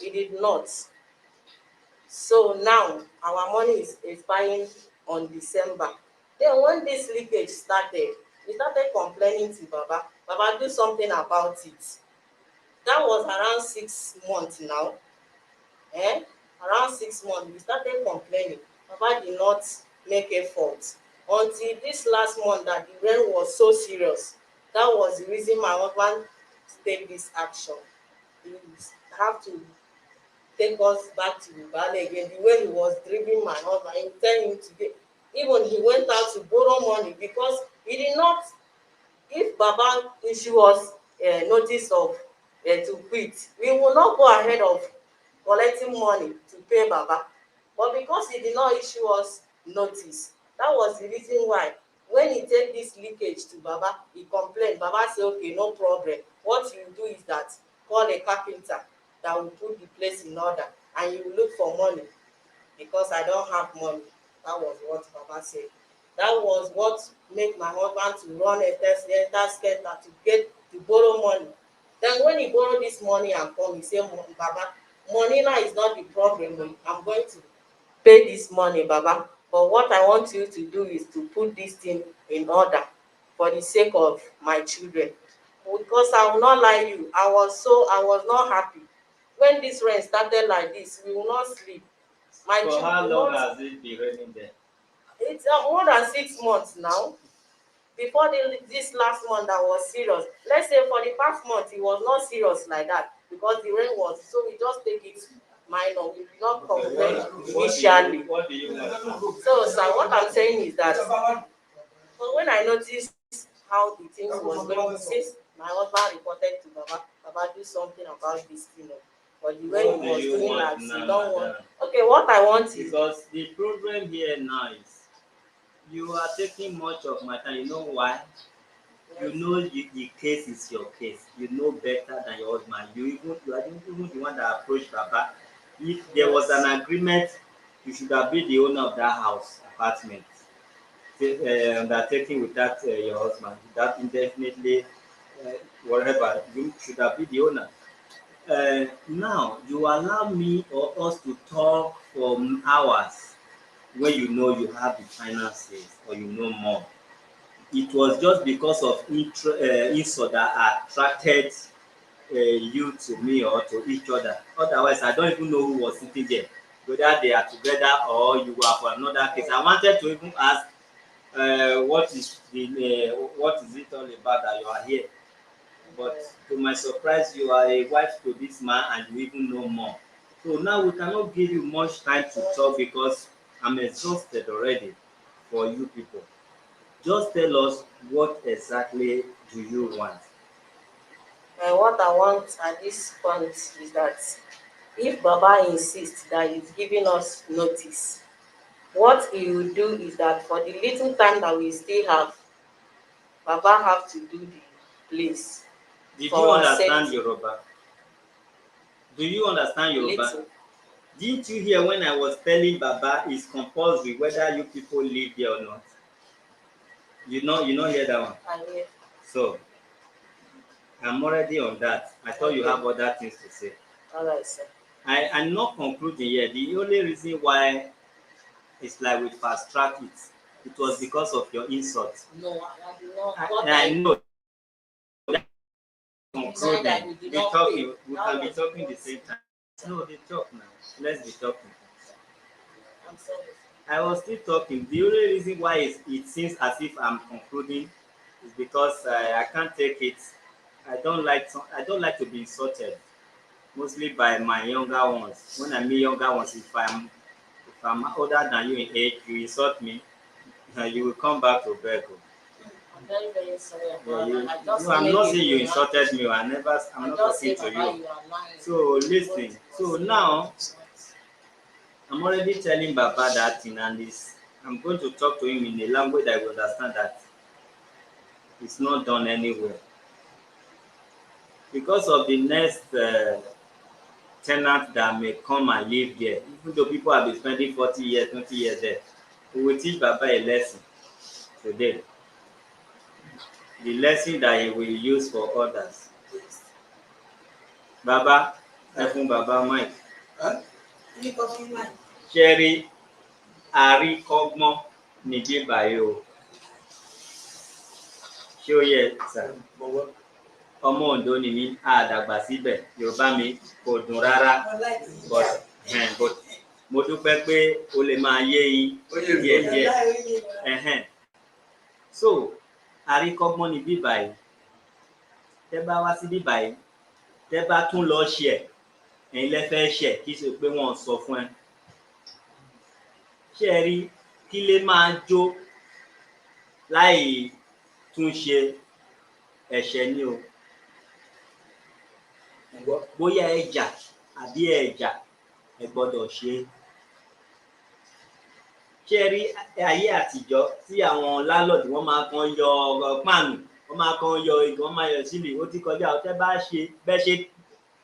He did not. So now our money is expiring on December. Then when this leakage started, we started complaining to Baba. Baba, do something about it. That was around 6 months now. Around 6 months, we started complaining. Baba did not make effort until this last month that the rain was so serious. That was the reason my husband take this action. He have to take us back to Ubale again. The way he was driving my husband, he tell him today. Even he went out to borrow money because he did not. If Baba issue us notice of to quit, we will not go ahead of collecting money to pay Baba. But because he did not issue us notice, that was the reason why when he take this leakage to Baba, he complained. Baba say, okay, no problem. What you do is that call a carpenter that will put the place in order, and you will look for money because I don't have money. That was what Baba said. That was what made my husband to run a test to get to borrow money. Then when he borrow this money and come, he say, Baba, money now is not the problem. I'm going to pay this money, Baba. But what I want you to do is to put this thing in order for the sake of my children. Because I will not lie you, I was not happy. When this rain started like this, we will not sleep. My For children how will long not. has it been raining there? It's more than 6 months now. Before this last month that was serious. Let's say for the past month, it was not serious like that because the rain was. So we just take it minor. We did not complain initially. What do you want? So, sir, what I'm saying is that but when I noticed how the things was going, since my husband reported to Baba, Baba do something about this thing. But the way What he do was you doing want that, he now, don't want. madam? Okay, what I want is Because the problem here now is you are taking much of my time. You know why? You know the case is your case. You know better than your husband. You are even the one that approached Baba. If there was an agreement, you should have been the owner of that house, apartment. Undertaking with that your husband, that indefinitely, uh, whatever, you should have been the owner. Now you allow me or us to talk for hours when you know you have the finances or you know more. It was just because of insult that attracted you to me or to each other. Otherwise, I don't even know who was sitting there. whether they are together or you are for another case. I wanted to even ask what is it all about that you are here? But to my surprise, you are a wife to this man and you even know more. So now we cannot give you much time to talk because I'm exhausted already for you people. Just tell us what exactly do you want? What I want at this point is that if Baba insists that he's giving us notice, what he will do is that for the little time that we still have, Baba have to do the place. Did for you our understand safety. Yoruba? Do you understand Yoruba? Little. Didn't you hear when I was telling Baba it's compulsory whether you people live there or not? You not hear that one? I hear. So I'm already on that. I thought you Okay. have other things to say. All right, sir. I'm not concluding yet. The only reason why it's like we fast track it was because of your insult. No, I do not. I know. Concluding. That we can be talking the same time. No, they talk now. Let's be talking. I'm sorry. I was still talking. The only reason why it seems as if I'm concluding is because I can't take it. I don't like to be insulted, mostly by my younger ones. When I mean younger ones, if I'm older than you in age, you insult me, you will come back to beg. I'm very, very sorry Yeah, about that. I'm not saying you insulted me. I'm not talking to you. So listen. So now I'm already telling Baba that thing, and I'm going to talk to him in a language that I will understand that it's not done anywhere. Because of the next tenant that may come and live there, even though people have been spending 40 years, 20 years there, we will teach Baba a lesson today. The lesson that he will use for others. Baba, ẹ fún Baba Mike. Ṣé rí àríkọ́gbọ́n níbí báyìí o? Ṣé ó yẹ sà? Ọmọ Oǹdó ni mí, àdàgbà síbẹ̀, Yorùbá mi kò dùn rárá. But mo dúpẹ́ pé o lè máa yé yín díẹ̀díẹ̀. So àríkọ́gbọ́n níbí báyìí. Tẹ́ bá wá síbí báyìí, tẹ́ bá tún lọ ṣẹ̀, ẹ̀yin lẹ fẹ́ ṣẹ̀ kì í ṣe pé wọ́n sọ fún ẹ. Ṣé ẹ rí kílé máa jó láì tún ṣe ẹ̀ṣẹ̀ ni o? Bóyá ẹ jà àbí ẹ jà, ẹ gbọ́dọ̀ ṣe é. Ṣé ẹ rí ayé àtijọ́ tí àwọn landlord wọ́n máa kan yọ páànù, wọ́n máa kan yọ igi, wọ́n máa yọ sílì, ó ti kọjá ọ. Tẹ́ bá ṣe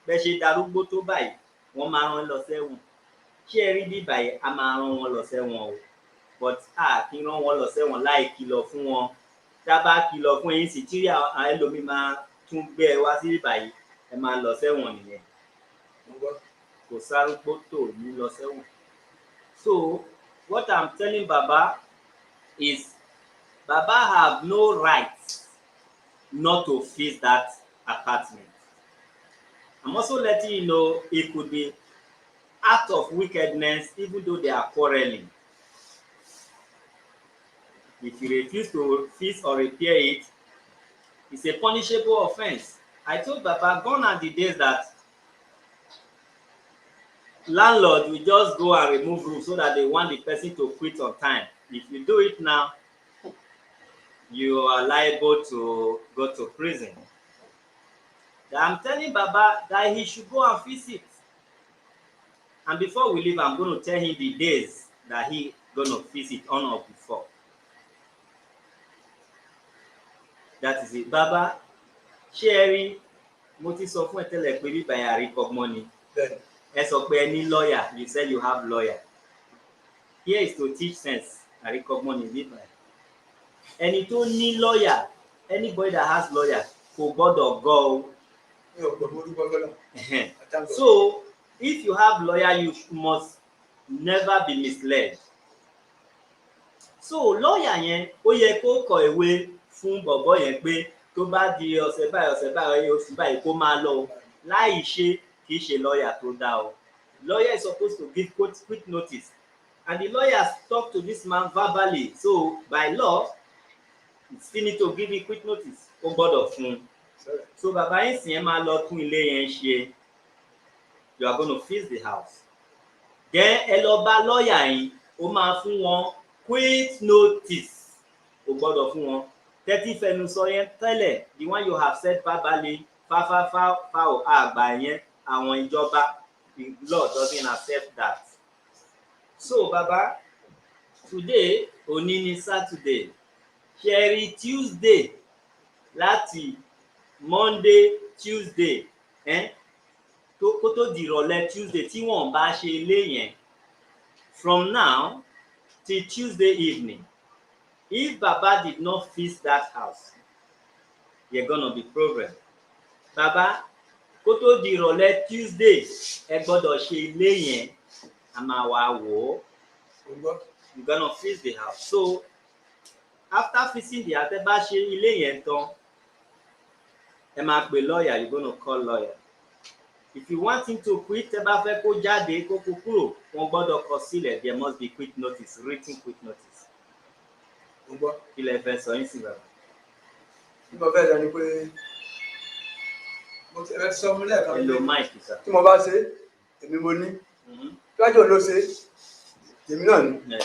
bẹ́ ṣe darúgbó tó báyìí, wọ́n máa rán lọ sẹ́wọ̀n. Ṣé ẹ rí bí báyìí a máa rán wọn lọ sẹ́wọ̀n o? But a kì í rán wọn lọ sẹ́wọ̀n láì kìlọ̀ fún wọn. Tá a bá kìlọ̀ fún yín sì tí ẹlòmíì máa tún gbé ẹ wá sí báyìí, ẹ máa lọ sẹ́wọ̀n nìyẹn. Kò sárúgbó tó ní lọ sẹ́wọ̀n. So what I'm telling Baba is Baba have no right not to fix that apartment. I'm also letting you know it could be act of wickedness even though they are quarreling. If you refuse to fix or repair it, it's a punishable offense. I told Baba, gone are the days that landlord will just go and remove roof so that they want the person to quit on time. If you do it now, you are liable to go to prison. I'm telling Baba that he should go and fix it. And before we leave, I'm going to tell him the days that he going to fix it on or before. That is it. Baba, Sherry, mo ti sọ fún ẹ tẹ́lẹ̀ pé bíbá yẹn àríkọ́gbọ́n ni. Ẹ sọ pé ẹ ní lawyer, you said you have lawyer. Here is to teach sense, àríkọ́gbọ́n ni bíbá yẹn. Ẹni tó ní lawyer, anybody that has lawyer kò gbọ́dọ̀ gọ̀ o. So if you have lawyer, you must never be misled. So lawyer yẹn ó yẹ kó kọ ìwé fún bọ̀bọ́ yẹn pé tó bá di ọ̀sẹ̀ báyìí oṣù báyìí kó máa lọ o. Láì ṣe kì í ṣe lawyer tó dáa o. Lawyer is supposed to give quick notice, and the lawyers talk to this man verbally, so by law you still need to give him quick notice. Ó gbọ́dọ̀ fún un. So bàbá yín sì yẹn máa lọ tún ilé yẹn ṣe. You are going to fix the house. Then ẹ lọ bá lọ́ọ̀yà yín, ó máa fún wọn quick notice. Ó gbọ́dọ̀ fún wọn. Tẹ́tí fẹnu sọ yẹn tẹ́lẹ̀, the one you have said verbally, fáfáfá àgbà yẹn, àwọn ìjọba, the law doesn't accept that. So bàbá, today, òní ni Saturday, ṣe rí Tuesday láti Monday, Tuesday, kó tó di ìrọ̀lẹ́ Tuesday tí wọ́n bá ṣe ilé yẹn, from now till Tuesday evening, if Baba did not fix that house, there gonna be problem. Baba, kó tó di ìrọ̀lẹ́ Tuesday, ẹ gbọ́dọ̀ ṣe ilé yẹn, a máa wá wò ó. You gonna fix the house. So after fixing the house, ẹ bá ṣe ilé yẹn tán, ẹ máa pè lawyer, you gonna call lawyer. If you want him to quit, ẹ bá fẹ́ kó jáde kó kó kúrò, wọ́n gbọ́dọ̀ kọ sílẹ̀, there must be quick notice, written quick notice. Kí lẹ fẹ́ sọ yín sí bàbá? Bí mo fẹ́ sọ ni pé mo ti ẹ sọ mú lẹ́ẹ̀kan Ẹ lo mic sir. tí mo bá ṣe èmi mo ní lọ́jọ́ ló ṣe èmi náà ní.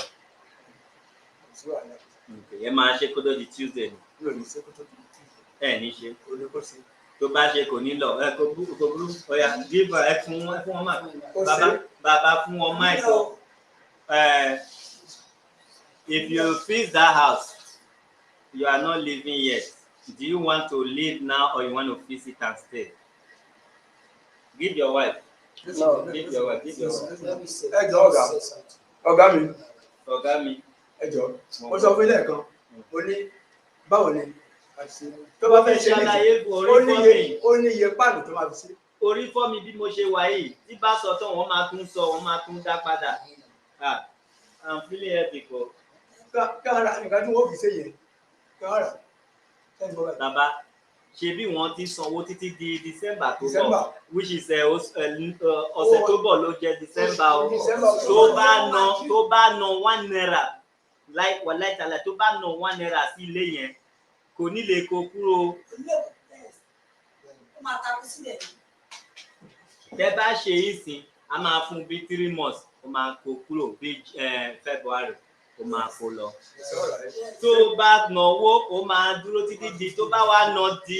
Ẹ máa ṣe kó tó di Tuesday ni. Mi ò ní ṣe kó tó di Ẹ ní ṣe. o ní kó ṣe. Tó bá ṣe kò ní lọ, ẹ kò burú, ọ̀yà give ẹ fún wọn mic. Kó ṣe. Bàbá fún wọn mic. If you fix that house, you are not living yet. Do you want to leave now or you want to fix it and stay? Give your wife. No. Give your wife. Give your wife. Ẹ jọ ọ̀gá mi. Ọ̀gá mi. Ẹ jọ mo sọ fún ilé ẹ̀kan mo ní báwo ni tó bá fẹ́ ṣe Ṣàlàyé orí fọ́ mi. ó ní iye páànù tó máa fi ṣe. Orí fọ́ mi bí mo ṣe wà yìí, tí bá sọ tán wọ́n máa tún sọ, wọ́n máa tún dá padà. I'm feeling happy for. Káàrà nǹkan tí wọ́n fi ṣe yẹn káàrà sẹ́ni bọ́lá. Bàbá, ṣe bí wọ́n ti sanwó títí di December tó December. bọ̀, which is ọ̀sẹ̀ tó bọ̀ ló jẹ́ December o. December. Tó bá ná ₦1 wàláìtàlà tó bá ná ₦1 sí ilé yẹn, kò ní lè kó kúrò. Tẹ́ bá ṣe ìsìn, a máa fún bí 3 months, ó máa kó kúrò bí February, ó máa kó lọ. Tó bá náwó, ó máa dúró títí di tó bá wá ná di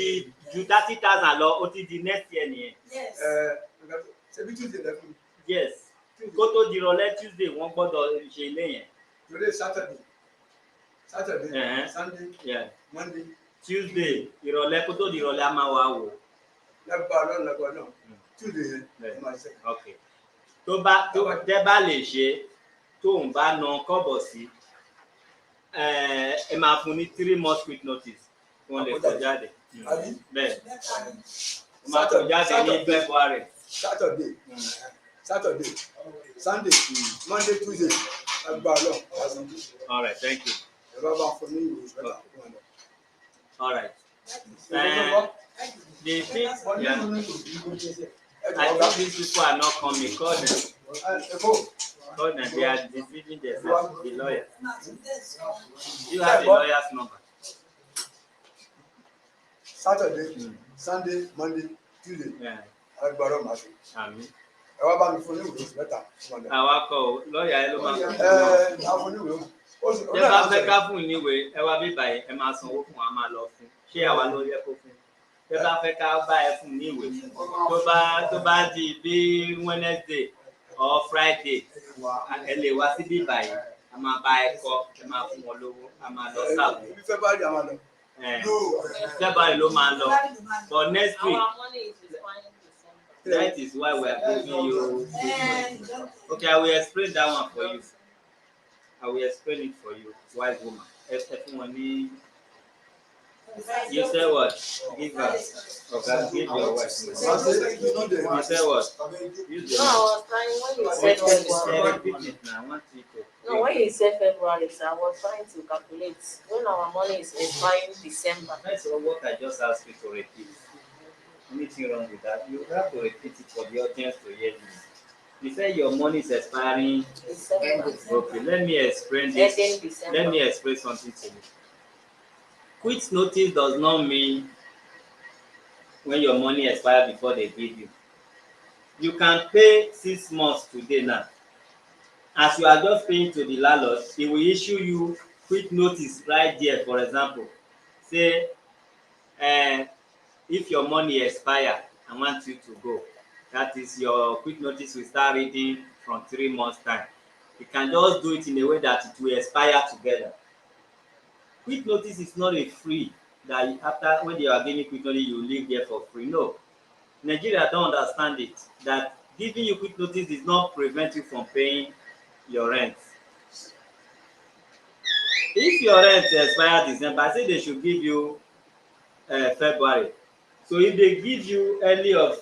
ju 30,000 lọ, ó ti di next year nìyẹn. Ṣebí Tuesday lẹ́kùn. Yes. Kó tó di ìrọ̀lẹ́ Tuesday, wọ́n gbọ́dọ̀ ṣe ilé yẹn. Today Saturday. Sunday, Yeah. Monday. Tuesday, ìrọ̀lẹ́ kó tó di ìrọ̀lẹ́ a máa wá wò. Lágbára náà. Tuesday yẹn ẹ máa ṣe. Okay. Tẹ́ bá lè ṣe, tóun bá ná kọ́bọ̀ sí, ẹ máa fún ní 3 months quick notice. Wọ́n lè kọ jáde. Bẹ́ẹ̀. Wọ́n máa kọ jáde ní February. Saturday, Sunday, Monday, Tuesday. Lágbára náà. All right, thank you. Ẹ bá bá fún ní ìwé ìṣẹ́ta. All right. The thing, yeah, I think these people are not coming. Call them. Call them. They are deceiving themselves. The lawyer. You have the lawyer's number. Saturday, Sunday, Monday, Tuesday. Yeah. Lágbára máa ṣe. Àmín. Ẹ wá bá mi fún ní ìwé ìṣẹ́ta. Àwa kọ́ o, lọ́ọ̀yà ẹ ló máa fún. Àwọn fún ní ìwé. Tẹ́ bá fẹ́ ká fún níwèé, ẹ wá bí báyìí, ẹ máa sanwó fún wa, máa lọ fún. Ṣé àwa ló yẹ kó fún? Tẹ́ bá fẹ́ ká bá ẹ fún níwèé, tó bá di bí Wednesday or Friday, ẹ lè wá sí bí báyìí, a máa bá ẹ kọ́, ẹ máa fún wọn lówó, a máa lọ sáàbù. Ibi February a máa lọ. February ló máa lọ, but next week, Our money is expiring December. that is why we are giving you. Okay, I will explain that one for you. I will explain it for you, wise woman. Everyone, you say what? Give us. Okay, give your wife. You say what? Use No, I was trying when you said February. Repeat it now. I want you to. No, when you said February, sir, I was trying to calculate when our money is expiring December. That's what I just asked you to repeat. Anything wrong with that? You have to repeat it for the audience to hear you. You say your money is expiring. December. Okay, let me explain this. Ending December. Let me explain something to you. Quit notice does not mean when your money expires before they give you. You can pay 6 months today now. As you are just paying to the landlord, he will issue you quick notice right there. For example, say if your money expire, I want you to go. That is, your quick notice will start reading from 3 months time. You can just do it in a way that it will expire together. Quick notice is not a free that after when you are giving quick notice you live there for free. No, Nigeria don't understand it, that giving you quick notice does not prevent you from paying your rent. If your rent expire December, I say they should give you February. So if they give you early of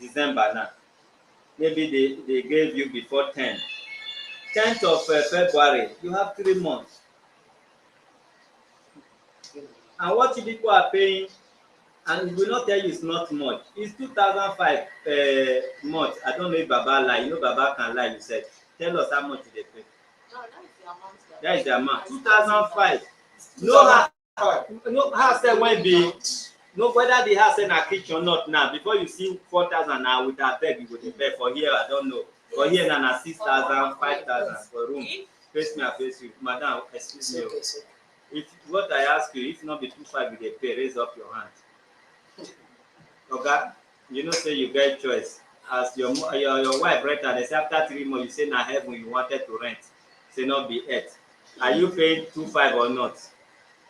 December now, maybe they gave you before 10th of February, you have 3 months. And what you people are paying, and it will not tell you it's not much. It's 2005 month. I don't know if Baba lie. You know Baba can lie, you said. Tell us how much they pay. No, that is the amount. That is the amount. 2005. No house when be no whether the house in a kitchen or not now. Before you see 4,000 now with a beg, you go to beg. For here, I don't know. For here now 6,000, 5,000 for room. Face me, I face you. Madam, excuse me. If what I ask you, if not be 2,500 you dey pay, raise up your hand. Okay? You know say you get choice. As your wife rent and they say after 3 months you say na heaven you wanted to rent. Say not be earth. Are you paying 2,500 or not?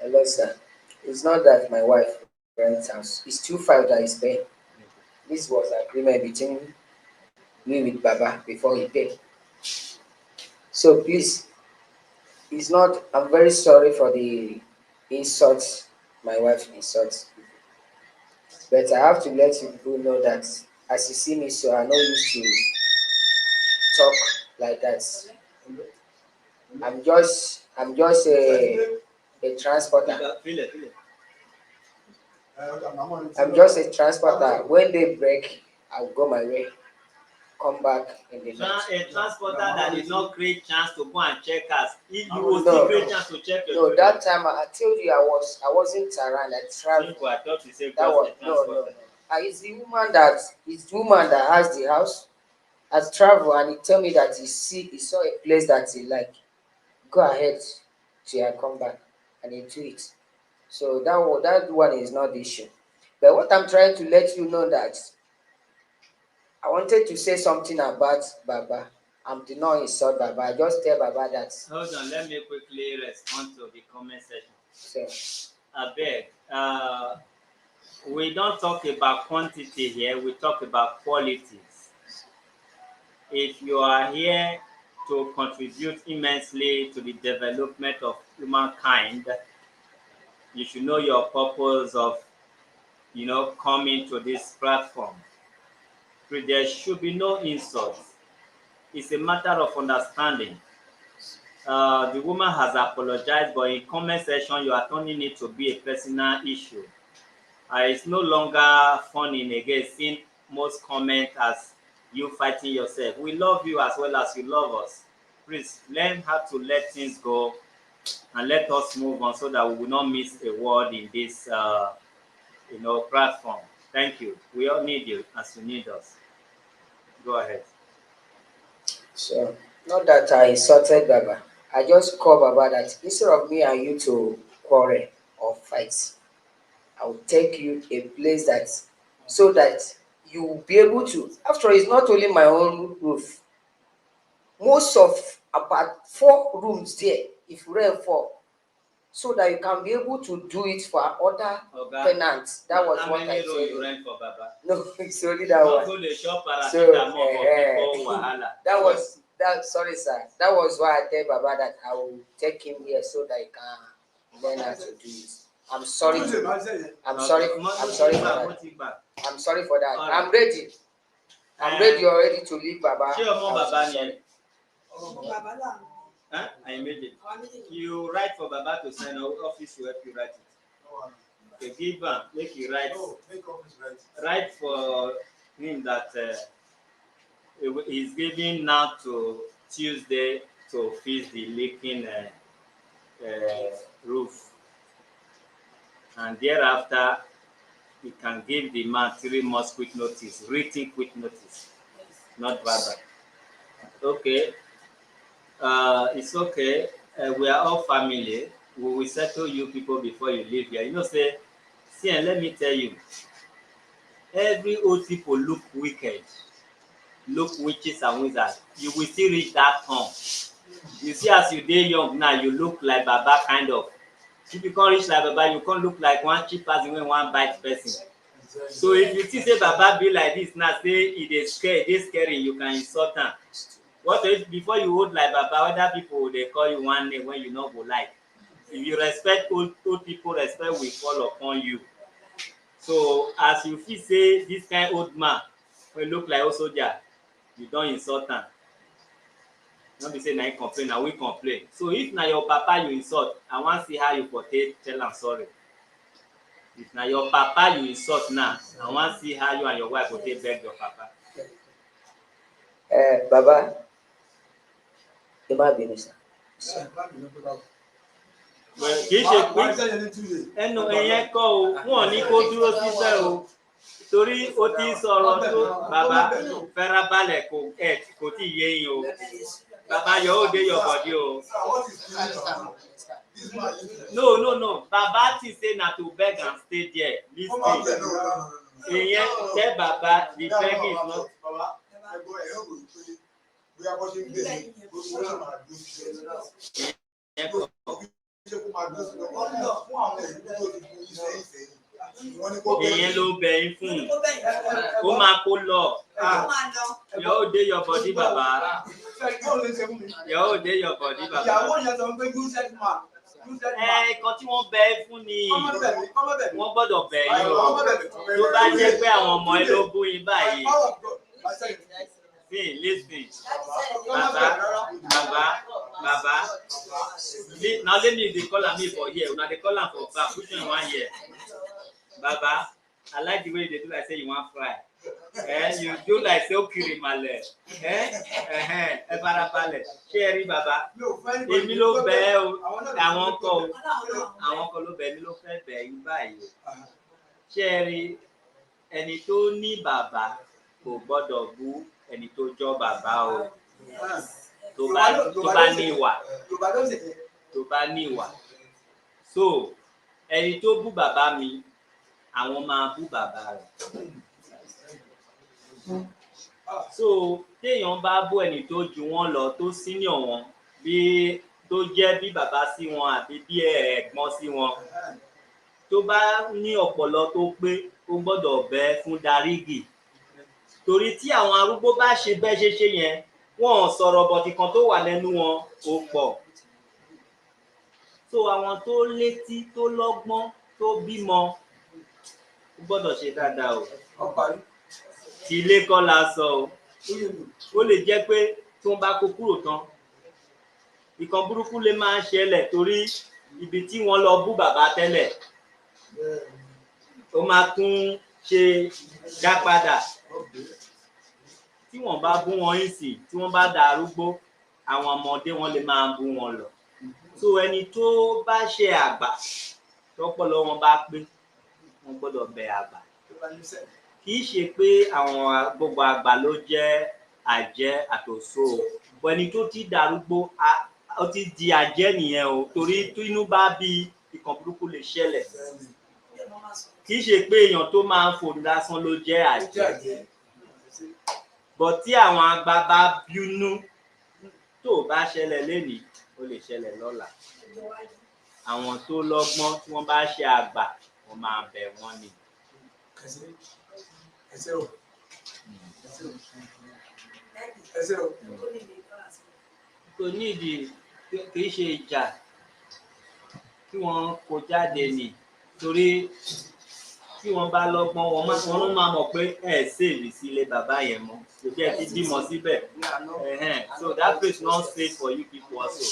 Hello, sir. It's not that my wife rents house. It's 2,500 that is paying. This was agreement between me with Baba before he paid. So please, it's not. I'm very sorry for the insults my wife insults. But I have to let you people know that as you see me, so I know used to talk like that. I'm just a transporter. I'm just a transporter. When they break, I'll go my way, come back in the night. A transporter that did not create chance to go and check us. You will No. still create chance to check your No, that time I told you I wasn't around. I traveled. I thought you said That was no. It's the woman that has the house. Has traveled and he tell me that he saw a place that he like. Go ahead till I come back, and he do it. So that one is not the issue. But what I'm trying to let you know that I wanted to say something about Baba. I did not insult Baba. I just tell Baba that. Hold on, let me quickly respond to the comment section. So, I beg. We don't talk about quantity here, we talk about qualities. If you are here to contribute immensely to the development of humankind, you should know your purpose of coming to this platform. There should be no insults. It's a matter of understanding. The woman has apologized, but in comment section, you are turning it to be a personal issue. It's no longer funny again, seeing most comments as you fighting yourself. We love you as well as you love us. Please learn how to let things go and let us move on so that we will not miss a word in this platform. Thank you. We all need you as you need us. Go ahead. so not that I insulted Baba. I just call Baba that instead of me and you to quarrel or fight, I will take you a place that so that you will be able to. After all, it's not only my own roof. Most of about 4 rooms there, if you rent 4, so that you can be able to do it for other tenants. That was what I said. How many rooms you rent for Baba? No, it's only that one. Don't go to shop So paracetamol for people wahala. sorry, sir. That was why I tell Baba that I will take him here so that he can learn how to do it. I'm sorry. I'm sorry for that. I'm sorry for that. I'm ready. I'm ready already to leave Baba. I made it. You write for Baba to sign, our office will help you write it. Okay, give him, make you write. Write for him that he's giving now to Tuesday to fix the leaking roof, and thereafter he can give the man 3 months quick notice, written quick notice, not verbal. Okay, it's okay. We are all family. We will settle you people before you leave here. You know, say, see, and let me tell you, every old people look wicked, look witches and wizards. You will still reach that turn. You see, as you dey young now, you look like Baba kind of. If you can't reach like Baba, you can't look like one cheap person when one bite person. So if you see say Baba be like this now, say it is scary, you can insult am. What if before you hold like Baba, other people they call you one name when you no go like. If you respect old people, respect will fall upon you. So as you feel say this kind old man wey look like old soldier, you don insult am. No be say na him complain, na we complain. So if na your papa you insult, I wan see how you for take tell am sorry. If na your papa you insult now, I wan see how you and your wife go take beg your papa. Baba, ẹ má bínú sá. Kì í ṣe pé ẹnu ìyẹn kọ́ o, wọ́n ní kó dúró síbẹ̀ o. Torí o ti sọ̀rọ̀ tó bàbá fẹ́rabalẹ̀ kò tí ì yé yín o. Bàbá your whole day your body o. No. Baba ti say na to beg and stay there. Lis ten. Ìyẹn tẹ́ bàbá the begging is not. Ìyẹn ló bẹ̀ yín fún un. Ó máa kó lọ. Your whole day your body bàbá. Your whole day your body bàbá. Nǹkan tí wọ́n bẹ̀ fún ni wọ́n gbọ́dọ̀ bẹ̀ yín o. Tó bá jẹ́ pé àwọn ọmọ ẹ ló bú yín báyìí. Listen. Baba. Now let me dey call am me for here. Una dey call am for back. Which one you wan hear? Baba, I like the way you dey do like say you wan fry. You do like say okiri malẹ. Ẹ farabalẹ̀. Ṣé ẹ rí baba? Èmi ló bẹ̀ ẹ́ o. Àwọn kan ló bẹ̀ mí ló fẹ́ bẹ̀ yín báyìí. Ṣé ẹ rí ẹni tó ní bàbá kò gbọ́dọ̀ bú ẹni tó jọ bàbá o. Tó bá ní ìwà. So ẹni tó bú bàbá mi, àwọn máa bú bàbá rẹ̀. So téèyàn bá bú ẹni tó ju wọn lọ, tó senior wọn, bí tó jẹ́ bí bàbá sí wọn àbí bí ẹ̀gbọ́n sí wọn, tó bá ní ọpọlọ tó pé ó gbọ́dọ̀ bẹ̀ fún dáríjì. Torí tí àwọn arúgbó bá ṣe bẹ́ẹ̀ ṣe yẹn, wọn sọ̀rọ̀ bọ̀tì kan tó wà lẹ́nu wọn ó pọ̀. So àwọn tó létí, tó lọ́gbọ́n, tó bímọ, ó gbọ́dọ̀ ṣe dáadáa o. Tí ilé kọ́ la sọ o. Ó lè jẹ́ pé tí wọ́n bá kó kúrò tán, ìkan burúkú lè máa ń ṣẹlẹ̀ torí ibi tí wọ́n lọ bú bàbá tẹ́lẹ̀, ó máa tún ṣe dá padà. Tí wọ́n bá bú wọn ìsìn, tí wọ́n bá darúgbó, àwọn ọmọdé wọn lè máa bú wọn lọ. So ẹni tó bá ṣe àgbà, tọ́pọlọ wọn bá pé, wọ́n gbọ́dọ̀ bẹ̀ àgbà. Kì í ṣe pé àwọn gbogbo àgbà ló jẹ́ àjẹ́ àtòso. Ẹni tó ti darúgbó, ó ti di àjẹ́ nìyẹn o. Torí tí inú bá bí ìkan burúkú lè ṣẹlẹ̀. Kì í ṣe pé èèyàn tó máa ń fò lásán ló jẹ́ àjẹ́. But tí àwọn àgbà bá bínú, tó bá ṣẹlẹ̀ lénìí, ó lè ṣẹlẹ̀ lọ́la. Àwọn tó lọ́gbọ́n tí wọ́n bá ṣe àgbà, wọ́n máa bẹ̀ wọ́n ni. Kò nídìí, kì í ṣe ìjà kí wọ́n kó jáde nì. Torí tí wọ́n bá lọ́gbọ́n, wọ́n máa mọ̀ pé save sílé bàbá yẹn mọ́. Kò jẹ́ ti bímọ síbẹ̀. So that place not safe for you people also.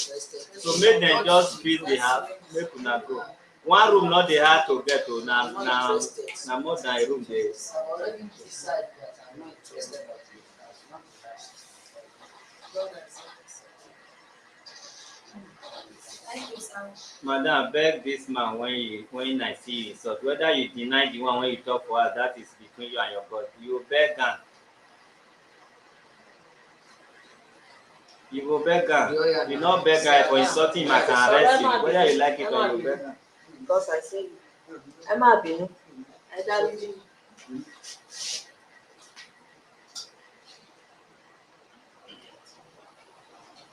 So make them just build the house, make una go. One room not dey hard to get o, na more than a room dey. I'm not interested of you. I'm not Thank you, sir. Madam, beg this man when I see you insult. Whether you deny the one when you talk for us, that is between you and your God. You beg am. You go beg am. You not beg am for insulting him, I can arrest you. Whether you like it or you beg am. Because I say, Emma Binu, I don't.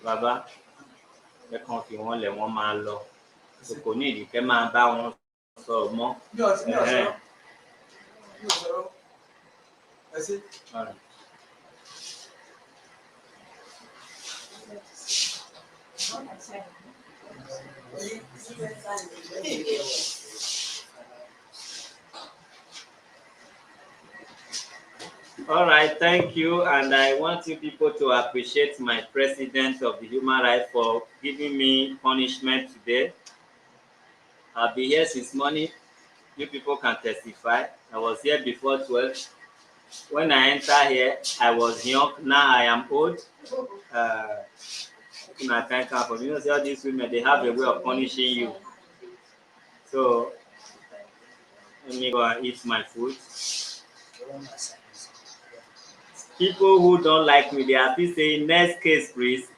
Bàbá, ẹ kàn fi wọ́n lẹ̀ wọ́n máa lọ. Kò ní ìdí kẹ́ máa bá wọn sọ̀rọ̀ mọ́. Mi ò sọ̀rọ̀. Ẹ ṣé. All right, thank you. And I want you people to appreciate my president of the Human Rights for giving me punishment today. I'll be here since morning. You people can testify. I was here before 12. When I enter here, I was young. Now I am old. I can't come from. You know, see all these women, they have a way of punishing you. So, let me go and eat my food. People who don't like me, they are still saying, next case, please.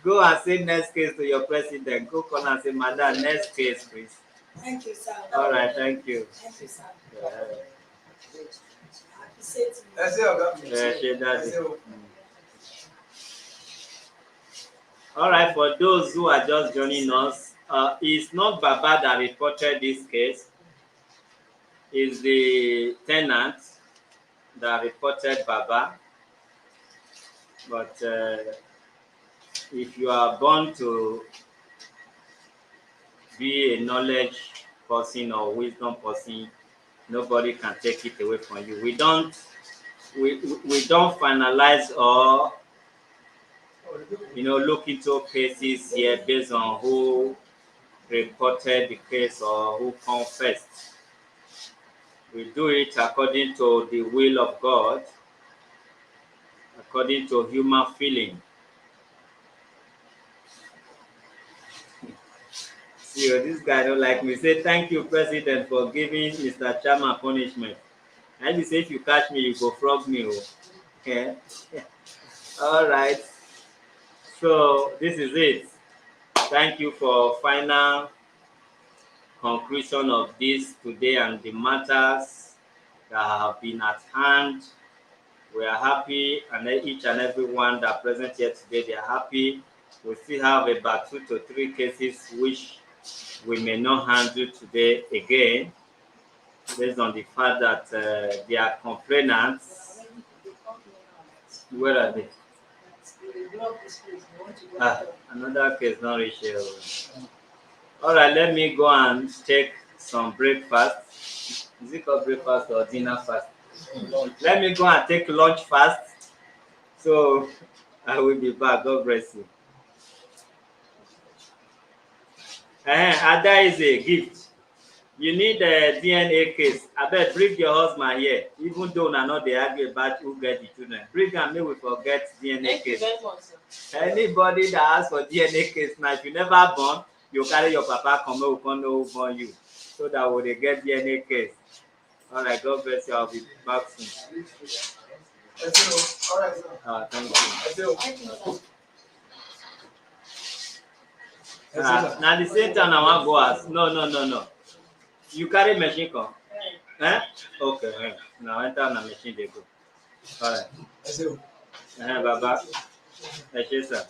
Go and say next case to your president. Go call and say, Madam, next case, please. Thank you, sir. All right, thank you. Thank you, sir. Yeah. I appreciate you. Ẹ ṣé ọ̀gá. Ṣe daddy. Ẹ ṣé o. All right, for those who are just joining us, it's not Baba that reported this case. It's the tenant that reported Baba. But if you are born to be a knowledge person or wisdom person, nobody can take it away from you. We don't finalize or look into cases here based on who reported the case or who confessed. We do it according to the will of God, according to human feeling. See, this guy don't like me. Say, thank you, President, for giving Mr. Chama punishment. And you say, if you catch me, you go frog me. Okay. All right. So this is it. Thank you for final conclusion of this today and the matters that have been at hand. We are happy, and each and every one that present here today, they are happy. We still have about 2 to 3 cases which we may not handle today again, based on the fact that they are complainants. Where are they? Another case not reached here. All right, let me go and take some breakfast. Is it called breakfast or dinner fast? Let me go and take lunch fast. So I will be back. God bless you. Ada is a gift. You need a DNA case. I bet bring your husband here. Even though na not they argue about who get the children. Bring am make we forget DNA case. Anybody that asks for DNA case now, if you never born, you carry your papa come we can't know who born you. So that when they get DNA case. All right, God bless you. I'll be back soon. All right, sir. Thank you. Ẹ ṣé. Now the same time I want go ask. No. You carry machine come? Okay. Now enter on the machine they go. All right. Ẹ ṣé o. Baba. Ẹ ṣé sir.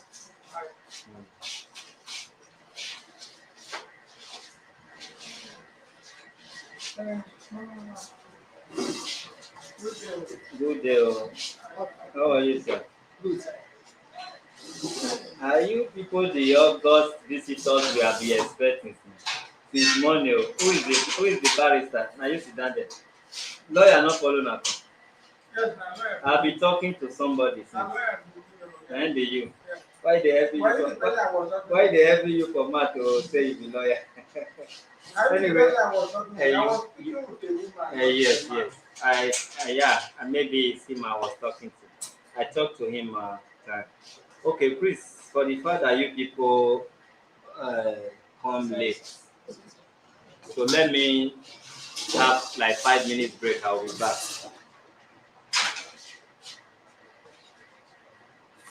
Good day. How are you, sir? Good. Are you people the August visitors we have been expecting since morning? Who is the barrister? Now you sit down there. Lawyer not follow now. I've been talking to somebody since. And you. Why they helping you? Why they helping you for math to say you be lawyer? Anyway, yes. yeah, and maybe it's him I was talking to. I talked to him. Okay, please, for the fact that you people uh, come late, so let me have like 5 minutes break. I'll be back.